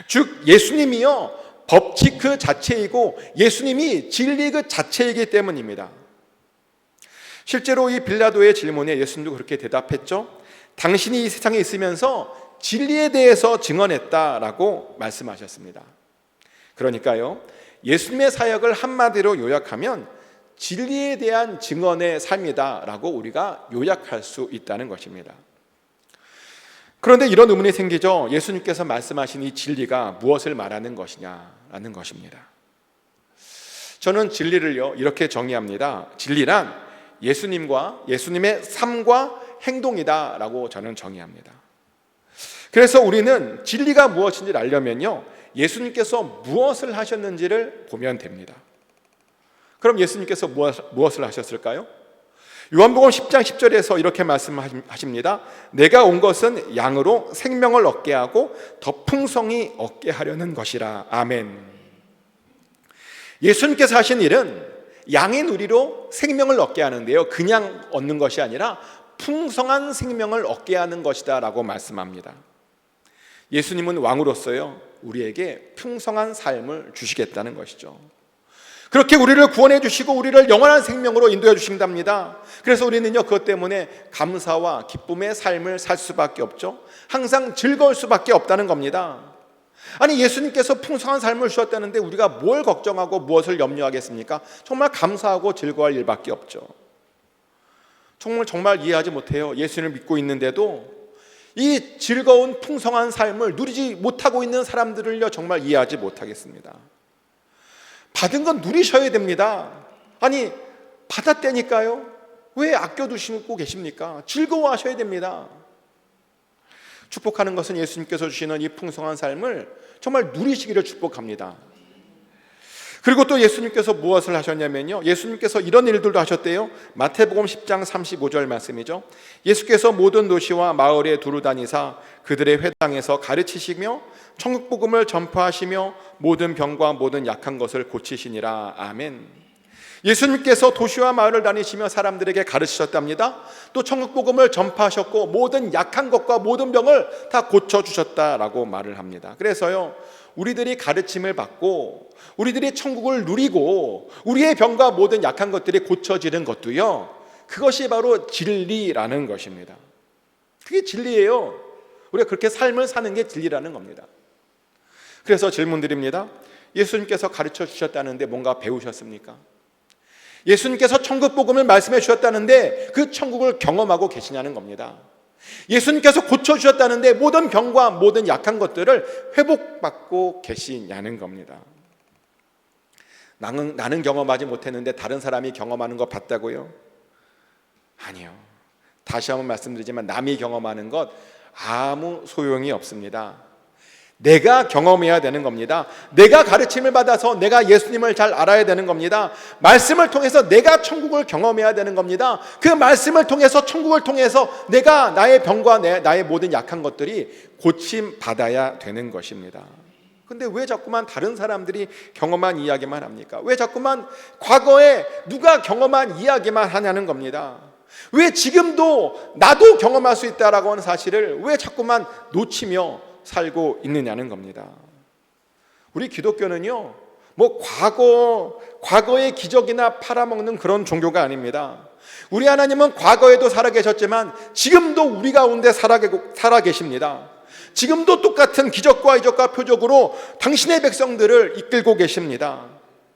즉 예수님이요 법칙 그 자체이고 예수님이 진리 그 자체이기 때문입니다. 실제로 이 빌라도의 질문에 예수님도 그렇게 대답했죠. 당신이 이 세상에 있으면서 진리에 대해서 증언했다라고 말씀하셨습니다. 그러니까요, 예수님의 사역을 한마디로 요약하면 진리에 대한 증언의 삶이다라고 우리가 요약할 수 있다는 것입니다. 그런데 이런 의문이 생기죠. 예수님께서 말씀하신 이 진리가 무엇을 말하는 것이냐라는 것입니다. 저는 진리를요 이렇게 정의합니다. 진리란 예수님과 예수님의 삶과 행동이다라고 저는 정의합니다. 그래서 우리는 진리가 무엇인지를 알려면요 예수님께서 무엇을 하셨는지를 보면 됩니다. 그럼 예수님께서 무엇을 하셨을까요? 요한복음 10장 10절에서 이렇게 말씀하십니다. 내가 온 것은 양으로 생명을 얻게 하고 더 풍성히 얻게 하려는 것이라. 아멘. 예수님께서 하신 일은 양의 누리로 생명을 얻게 하는데요 그냥 얻는 것이 아니라 풍성한 생명을 얻게 하는 것이다 라고 말씀합니다. 예수님은 왕으로서요 우리에게 풍성한 삶을 주시겠다는 것이죠. 그렇게 우리를 구원해 주시고 우리를 영원한 생명으로 인도해 주신답니다. 그래서 우리는요, 그것 때문에 감사와 기쁨의 삶을 살 수밖에 없죠. 항상 즐거울 수밖에 없다는 겁니다. 아니, 예수님께서 풍성한 삶을 주셨다는데 우리가 뭘 걱정하고 무엇을 염려하겠습니까? 정말 감사하고 즐거워할 일밖에 없죠. 정말 이해하지 못해요. 예수님을 믿고 있는데도 이 즐거운 풍성한 삶을 누리지 못하고 있는 사람들을요, 정말 이해하지 못하겠습니다. 받은 건 누리셔야 됩니다. 아니, 받았다니까요. 왜 아껴두시고 계십니까? 즐거워하셔야 됩니다. 축복하는 것은 예수님께서 주시는 이 풍성한 삶을 정말 누리시기를 축복합니다. 그리고 또 예수님께서 무엇을 하셨냐면요, 예수님께서 이런 일들도 하셨대요. 마태복음 10장 35절 말씀이죠. 예수께서 모든 도시와 마을에 두루 다니사 그들의 회당에서 가르치시며 천국 복음을 전파하시며 모든 병과 모든 약한 것을 고치시니라. 아멘. 예수님께서 도시와 마을을 다니시며 사람들에게 가르치셨답니다. 또 천국 복음을 전파하셨고 모든 약한 것과 모든 병을 다 고쳐주셨다라고 말을 합니다. 그래서요, 우리들이 가르침을 받고 우리들이 천국을 누리고 우리의 병과 모든 약한 것들이 고쳐지는 것도요, 그것이 바로 진리라는 것입니다. 그게 진리예요. 우리가 그렇게 삶을 사는 게 진리라는 겁니다. 그래서 질문 드립니다. 예수님께서 가르쳐 주셨다는데 뭔가 배우셨습니까? 예수님께서 천국 복음을 말씀해 주셨다는데 그 천국을 경험하고 계시냐는 겁니다. 예수님께서 고쳐주셨다는데 모든 병과 모든 약한 것들을 회복받고 계시냐는 겁니다. 나는 경험하지 못했는데 다른 사람이 경험하는 거 봤다고요? 아니요. 다시 한번 말씀드리지만 남이 경험하는 것 아무 소용이 없습니다. 내가 경험해야 되는 겁니다. 내가 가르침을 받아서 내가 예수님을 잘 알아야 되는 겁니다. 말씀을 통해서 내가 천국을 경험해야 되는 겁니다. 그 말씀을 통해서, 천국을 통해서 내가 나의 병과 나의 모든 약한 것들이 고침 받아야 되는 것입니다. 근데 왜 자꾸만 다른 사람들이 경험한 이야기만 합니까? 왜 자꾸만 과거에 누가 경험한 이야기만 하냐는 겁니다. 왜 지금도 나도 경험할 수 있다라고 하는 사실을 왜 자꾸만 놓치며 살고 있느냐는 겁니다. 우리 기독교는요, 뭐 과거의 기적이나 팔아먹는 그런 종교가 아닙니다. 우리 하나님은 과거에도 살아계셨지만 지금도 우리 가운데 살아계십니다. 지금도 똑같은 기적과 이적과 표적으로 당신의 백성들을 이끌고 계십니다.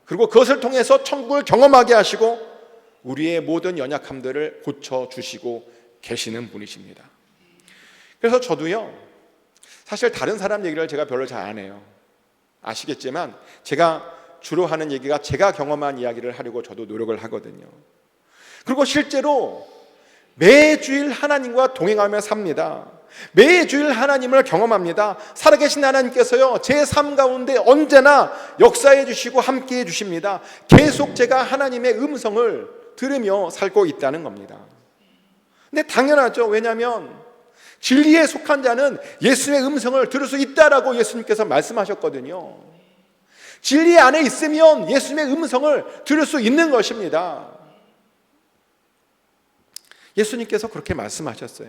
그리고 그것을 통해서 천국을 경험하게 하시고 우리의 모든 연약함들을 고쳐주시고 계시는 분이십니다. 그래서 저도요, 사실 다른 사람 얘기를 제가 별로 잘 안 해요. 아시겠지만 제가 주로 하는 얘기가 제가 경험한 이야기를 하려고 저도 노력을 하거든요. 그리고 실제로 매주일 하나님과 동행하며 삽니다. 매주일 하나님을 경험합니다. 살아계신 하나님께서요, 제 삶 가운데 언제나 역사해 주시고 함께해 주십니다. 계속 제가 하나님의 음성을 들으며 살고 있다는 겁니다. 근데 당연하죠. 왜냐하면 진리에 속한 자는 예수님의 음성을 들을 수 있다라고 예수님께서 말씀하셨거든요. 진리 안에 있으면 예수님의 음성을 들을 수 있는 것입니다. 예수님께서 그렇게 말씀하셨어요.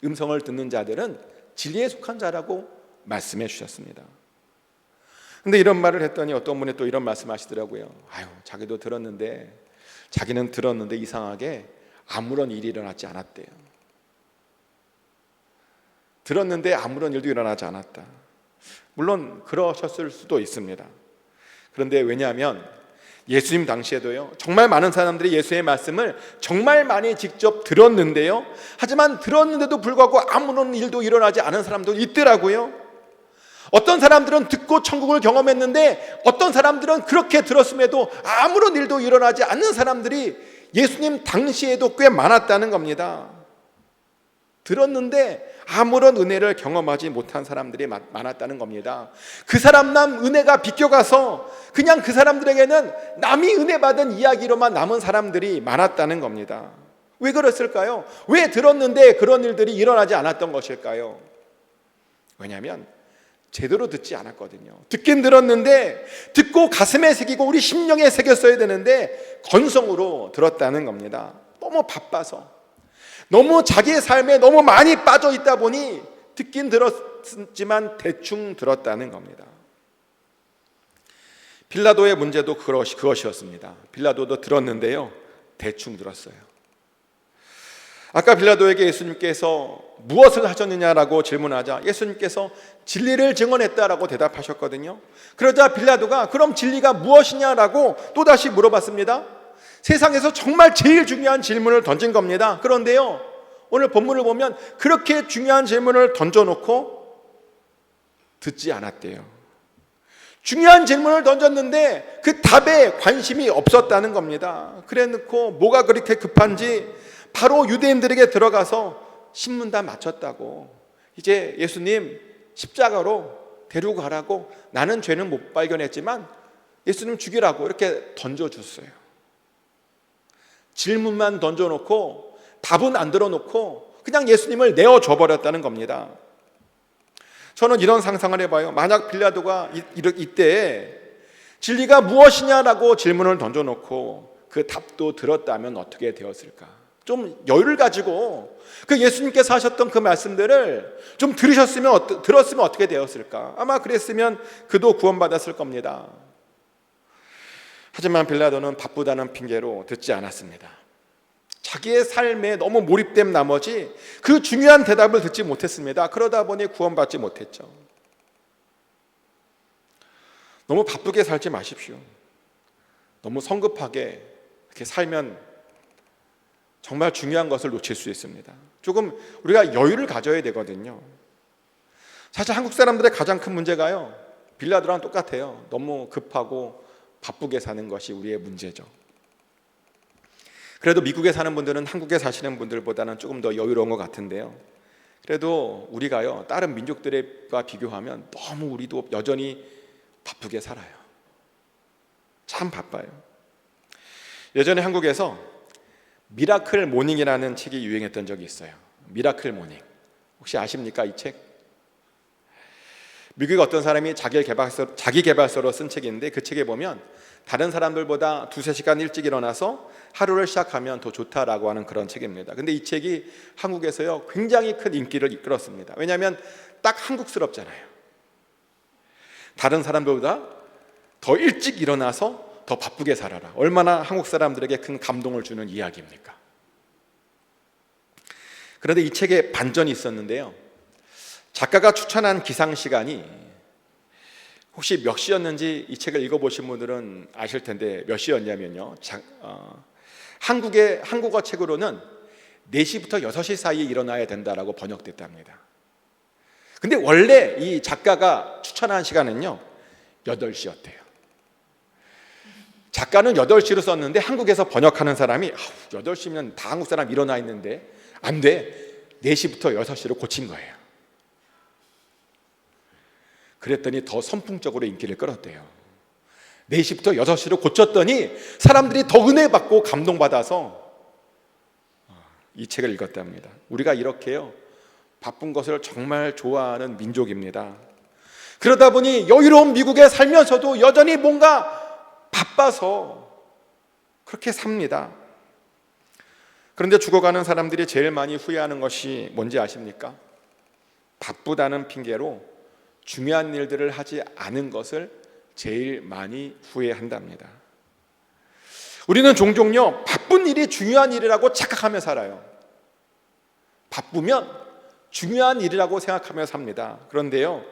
음성을 듣는 자들은 진리에 속한 자라고 말씀해 주셨습니다. 근데 이런 말을 했더니 어떤 분이 또 이런 말씀하시더라고요. 자기는 들었는데 이상하게 아무런 일이 일어나지 않았대요. 들었는데 아무런 일도 일어나지 않았다. 물론 그러셨을 수도 있습니다. 그런데 왜냐하면 예수님 당시에도요, 정말 많은 사람들이 예수의 말씀을 정말 많이 직접 들었는데요, 하지만 들었는데도 불구하고 아무런 일도 일어나지 않은 사람도 있더라고요. 어떤 사람들은 듣고 천국을 경험했는데 어떤 사람들은 그렇게 들었음에도 아무런 일도 일어나지 않는 사람들이 예수님 당시에도 꽤 많았다는 겁니다. 들었는데 아무런 은혜를 경험하지 못한 사람들이 많았다는 겁니다. 그 사람 남 은혜가 비껴가서 그냥 그 사람들에게는 남이 은혜 받은 이야기로만 남은 사람들이 많았다는 겁니다. 왜 그랬을까요? 왜 들었는데 그런 일들이 일어나지 않았던 것일까요? 왜냐하면 제대로 듣지 않았거든요. 듣긴 들었는데 듣고 가슴에 새기고 우리 심령에 새겼어야 되는데 건성으로 들었다는 겁니다. 너무 바빠서, 너무 자기의 삶에 너무 많이 빠져 있다 보니 듣긴 들었지만 대충 들었다는 겁니다. 빌라도의 문제도 그것이었습니다. 빌라도도 들었는데요, 대충 들었어요. 아까 빌라도에게 예수님께서 무엇을 하셨느냐라고 질문하자 예수님께서 진리를 증언했다라고 대답하셨거든요. 그러자 빌라도가 그럼 진리가 무엇이냐라고 또다시 물어봤습니다. 세상에서 정말 제일 중요한 질문을 던진 겁니다. 그런데요, 오늘 본문을 보면 그렇게 중요한 질문을 던져놓고 듣지 않았대요. 중요한 질문을 던졌는데 그 답에 관심이 없었다는 겁니다. 그래 놓고 뭐가 그렇게 급한지 바로 유대인들에게 들어가서 신문단 마쳤다고, 이제 예수님 십자가로 데리고 가라고, 나는 죄는 못 발견했지만 예수님 죽이라고 이렇게 던져줬어요. 질문만 던져놓고 답은 안 들어놓고 그냥 예수님을 내어줘 버렸다는 겁니다. 저는 이런 상상을 해봐요. 만약 빌라도가 이때 진리가 무엇이냐라고 질문을 던져놓고 그 답도 들었다면 어떻게 되었을까? 좀 여유를 가지고 그 예수님께서 하셨던 그 말씀들을 좀 들었으면 어떻게 되었을까? 아마 그랬으면 그도 구원받았을 겁니다. 하지만 빌라도는 바쁘다는 핑계로 듣지 않았습니다. 자기의 삶에 너무 몰입된 나머지 그 중요한 대답을 듣지 못했습니다. 그러다 보니 구원받지 못했죠. 너무 바쁘게 살지 마십시오. 너무 성급하게 이렇게 살면 정말 중요한 것을 놓칠 수 있습니다. 조금 우리가 여유를 가져야 되거든요. 사실 한국 사람들의 가장 큰 문제가요, 빌라도랑 똑같아요. 너무 급하고 바쁘게 사는 것이 우리의 문제죠. 그래도 미국에 사는 분들은 한국에 사시는 분들보다는 조금 더 여유로운 것 같은데요, 그래도 우리가요 다른 민족들과 비교하면 너무 우리도 여전히 바쁘게 살아요. 참 바빠요. 예전에 한국에서 미라클 모닝이라는 책이 유행했던 적이 있어요. 미라클 모닝, 혹시 아십니까? 이 책? 미국의 어떤 사람이 자기 개발서로 쓴 책인데, 그 책에 보면 다른 사람들보다 2-3시간 일찍 일어나서 하루를 시작하면 더 좋다라고 하는 그런 책입니다. 근데 이 책이 한국에서요 굉장히 큰 인기를 이끌었습니다. 왜냐하면 딱 한국스럽잖아요. 다른 사람들보다 더 일찍 일어나서 더 바쁘게 살아라. 얼마나 한국 사람들에게 큰 감동을 주는 이야기입니까? 그런데 이 책에 반전이 있었는데요, 작가가 추천한 기상 시간이 혹시 몇 시였는지 이 책을 읽어보신 분들은 아실 텐데 몇 시였냐면요, 한국어 책으로는 4시부터 6시 사이에 일어나야 된다라고 번역됐답니다. 근데 원래 이 작가가 추천한 시간은요 8시였대요. 작가는 8시로 썼는데 한국에서 번역하는 사람이 8시면 다 한국 사람 일어나 있는데 안 돼, 4시부터 6시로 고친 거예요. 그랬더니 더 선풍적으로 인기를 끌었대요. 4시부터 6시로 고쳤더니 사람들이 더 은혜 받고 감동받아서 이 책을 읽었답니다. 우리가 이렇게요 바쁜 것을 정말 좋아하는 민족입니다. 그러다 보니 여유로운 미국에 살면서도 여전히 뭔가 바빠서 그렇게 삽니다. 그런데 죽어가는 사람들이 제일 많이 후회하는 것이 뭔지 아십니까? 바쁘다는 핑계로 중요한 일들을 하지 않은 것을 제일 많이 후회한답니다. 우리는 종종요 바쁜 일이 중요한 일이라고 착각하며 살아요. 바쁘면 중요한 일이라고 생각하며 삽니다. 그런데요,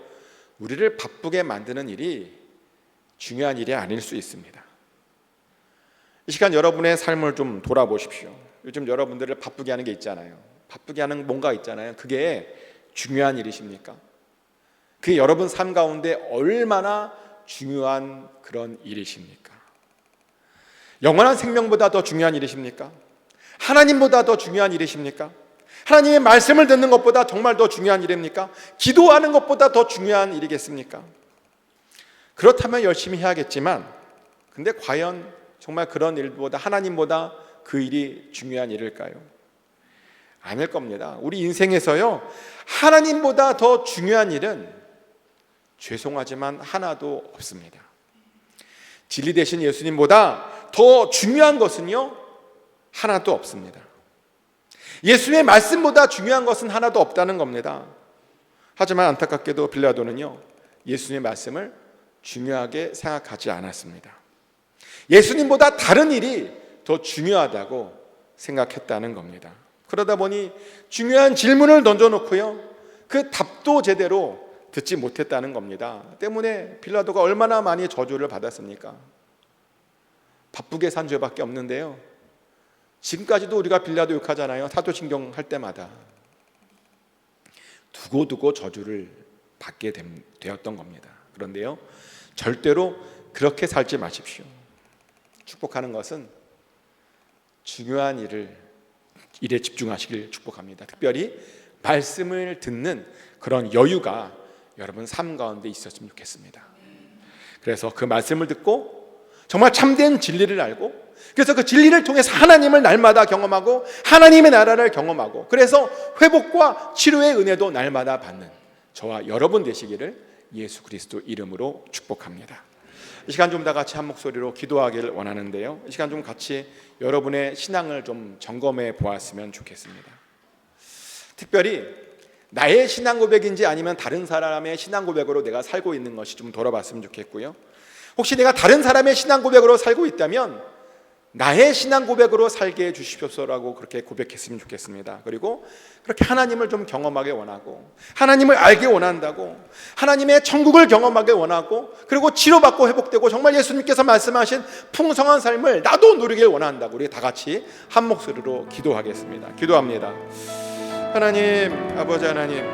우리를 바쁘게 만드는 일이 중요한 일이 아닐 수 있습니다. 이 시간 여러분의 삶을 좀 돌아보십시오. 요즘 여러분들을 바쁘게 하는 게 있잖아요. 바쁘게 하는 뭔가 있잖아요. 그게 중요한 일이십니까? 그게 여러분 삶 가운데 얼마나 중요한 그런 일이십니까? 영원한 생명보다 더 중요한 일이십니까? 하나님보다 더 중요한 일이십니까? 하나님의 말씀을 듣는 것보다 정말 더 중요한 일입니까? 기도하는 것보다 더 중요한 일이겠습니까? 그렇다면 열심히 해야겠지만, 근데 과연 정말 그런 일보다 하나님보다 그 일이 중요한 일일까요? 아닐 겁니다. 우리 인생에서요 하나님보다 더 중요한 일은 죄송하지만 하나도 없습니다. 진리 되신 예수님보다 더 중요한 것은요 하나도 없습니다. 예수님의 말씀보다 중요한 것은 하나도 없다는 겁니다. 하지만 안타깝게도 빌라도는요 예수님의 말씀을 중요하게 생각하지 않았습니다. 예수님보다 다른 일이 더 중요하다고 생각했다는 겁니다. 그러다 보니 중요한 질문을 던져놓고요, 그 답도 제대로 듣지 못했다는 겁니다. 때문에 빌라도가 얼마나 많이 저주를 받았습니까? 바쁘게 산 죄밖에 없는데요, 지금까지도 우리가 빌라도 욕하잖아요. 사도신경 할 때마다 두고두고 저주를 받게 되었던 겁니다. 그런데요, 절대로 그렇게 살지 마십시오. 축복하는 것은 중요한 일에 집중하시길 축복합니다. 특별히 말씀을 듣는 그런 여유가 여러분 삶 가운데 있었으면 좋겠습니다. 그래서 그 말씀을 듣고 정말 참된 진리를 알고, 그래서 그 진리를 통해서 하나님을 날마다 경험하고 하나님의 나라를 경험하고, 그래서 회복과 치료의 은혜도 날마다 받는 저와 여러분 되시기를 예수 그리스도 이름으로 축복합니다. 이 시간 좀 다 같이 한 목소리로 기도하기를 원하는데요, 이 시간 좀 같이 여러분의 신앙을 좀 점검해 보았으면 좋겠습니다. 특별히 나의 신앙 고백인지 아니면 다른 사람의 신앙 고백으로 내가 살고 있는 것이 좀 돌아봤으면 좋겠고요, 혹시 내가 다른 사람의 신앙 고백으로 살고 있다면 나의 신앙 고백으로 살게 해주십시오라고 그렇게 고백했으면 좋겠습니다. 그리고 그렇게 하나님을 좀 경험하게 원하고, 하나님을 알게 원한다고, 하나님의 천국을 경험하게 원하고, 그리고 치료받고 회복되고 정말 예수님께서 말씀하신 풍성한 삶을 나도 누리길 원한다고 우리 다 같이 한 목소리로 기도하겠습니다. 기도합니다. 하나님, 아버지 하나님,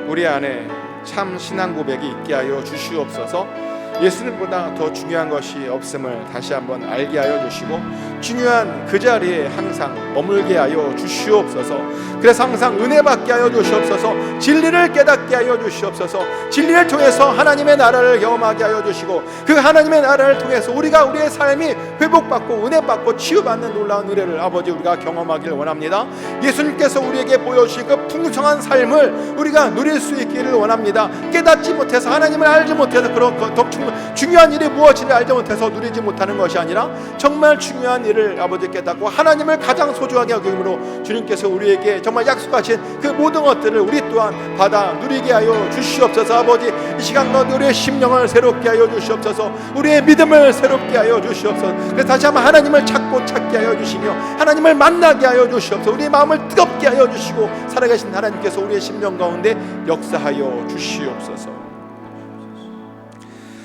우리 안에 참 신앙 고백이 있게 하여 주시옵소서. 예수님보다 더 중요한 것이 없음을 다시 한번 알게 하여 주시고, 중요한 그 자리에 항상 머물게 하여 주시옵소서. 그래서 항상 은혜 받게 하여 주시옵소서. 진리를 깨닫게 하여 주시옵소서. 진리를 통해서 하나님의 나라를 경험하게 하여 주시고, 그 하나님의 나라를 통해서 우리의 삶이 회복받고 은혜 받고 치유받는 놀라운 은혜를 아버지 우리가 경험하길 원합니다. 예수님께서 우리에게 보여주신 그 풍성한 삶을 우리가 누릴 수 있기를 원합니다. 깨닫지 못해서, 하나님을 알지 못해서, 그런 더 중요한 일이 무엇인지 알지 못해서 누리지 못하는 것이 아니라 정말 중요한 일을 아버지 깨닫고 하나님을 가장 소중하게 여김으로 주님께서 우리에게 정말 약속하신 그 모든 것들을 우리 또한 받아 누리게 하여 주시옵소서. 아버지, 이 시간 가운데 우리의 심령을 새롭게 하여 주시옵소서. 우리의 믿음을 새롭게 하여 주시옵소서. 그래서 다시 한번 하나님을 찾게 하여 주시며 하나님을 만나게 하여 주시옵소서. 우리의 마음을 뜨겁게 하여 주시고, 살아계신 하나님께서 우리의 심령 가운데 역사하여 주시옵소서.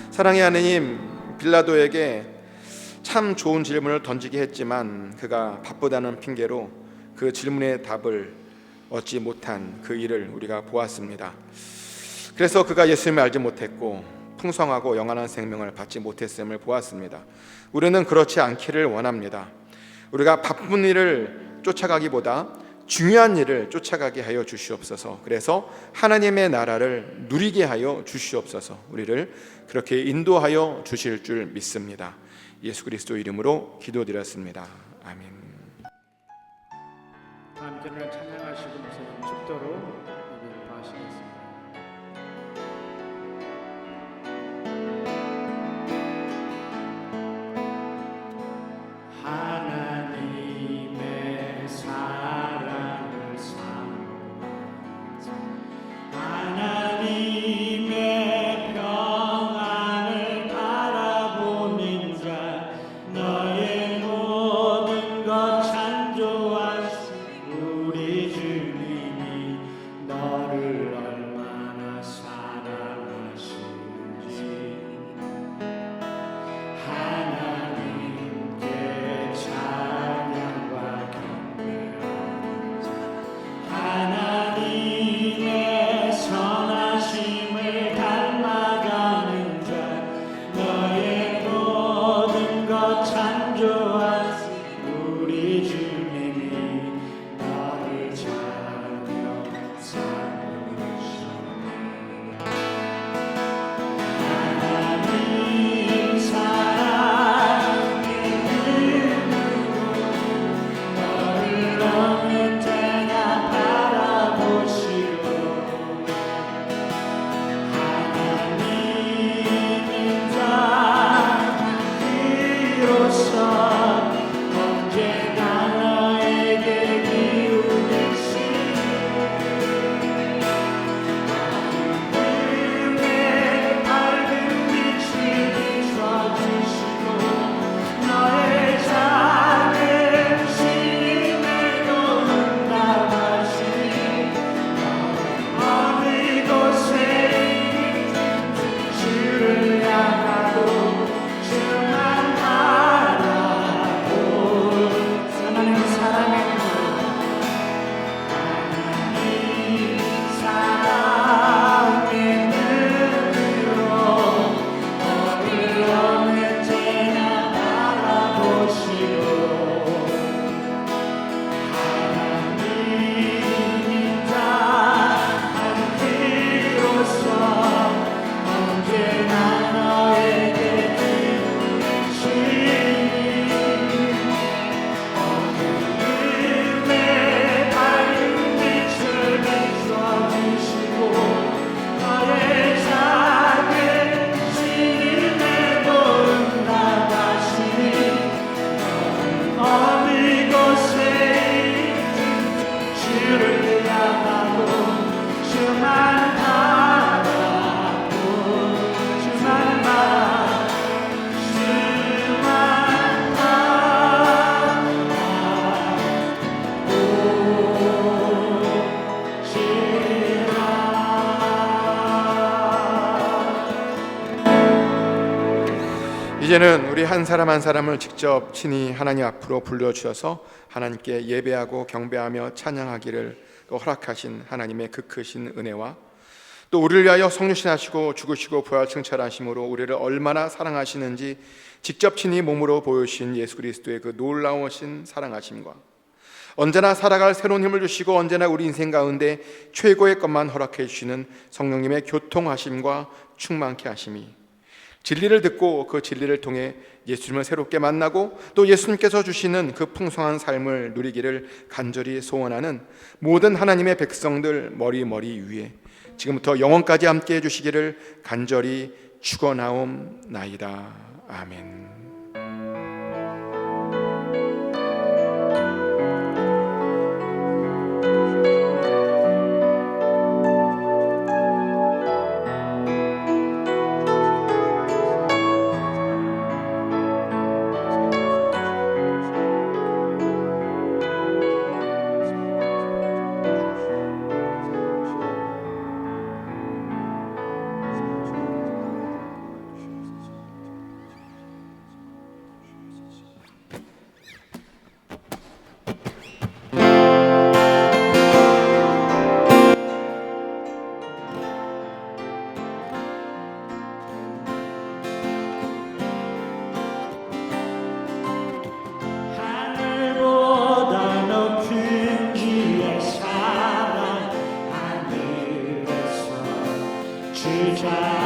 사랑의 하나님, 빌라도에게 참 좋은 질문을 던지게 했지만 그가 바쁘다는 핑계로 그 질문의 답을 얻지 못한 그 일을 우리가 보았습니다. 그래서 그가 예수님을 알지 못했고 풍성하고 영원한 생명을 받지 못했음을 보았습니다. 우리는 그렇지 않기를 원합니다. 우리가 바쁜 일을 쫓아가기보다 중요한 일을 쫓아가게 하여 주시옵소서. 그래서 하나님의 나라를 누리게 하여 주시옵소서. 우리를 그렇게 인도하여 주실 줄 믿습니다. 예수 그리스도 이름으로 기도드렸습니다. 아멘. 함께 찬양하시고 무슨 축도로 예배를 마치겠습니다. 하나님의 사랑을 사모하자, 하나님의 평안을 바라보는 자, 너의 모든 것 창조하신 우리 주님이 너를 얼마나 사랑하시는지 하나님께 찬양과 경배하자. 하나님의 선하심을 닮아가는 자, 너의 모든 것 창조하신 우리 주님이 너를 자녀 삼으셨네. 하나님 사랑의 눈으로 너를 어느 때나 바라보시고, 하나님은 자 비로소 이제는 우리 한 사람 한 사람을 직접 친히 하나님 앞으로 불러주셔서 하나님께 예배하고 경배하며 찬양하기를 또 허락하신 하나님의 그 크신 은혜와 또 우리를 위하여 성육신하시고 죽으시고 부활 승천하심으로 우리를 얼마나 사랑하시는지 직접 친히 몸으로 보여주신 예수 그리스도의 그 놀라우신 사랑하심과 언제나 살아갈 새로운 힘을 주시고 언제나 우리 인생 가운데 최고의 것만 허락해 주시는 성령님의 교통하심과 충만케 하심이 진리를 듣고 그 진리를 통해 예수님을 새롭게 만나고 또 예수님께서 주시는 그 풍성한 삶을 누리기를 간절히 소원하는 모든 하나님의 백성들 머리 위에 지금부터 영원까지 함께 해주시기를 간절히 축원하옵나이다. 아멘. 하늘보다 높은 주의 사랑 하늘에서 주자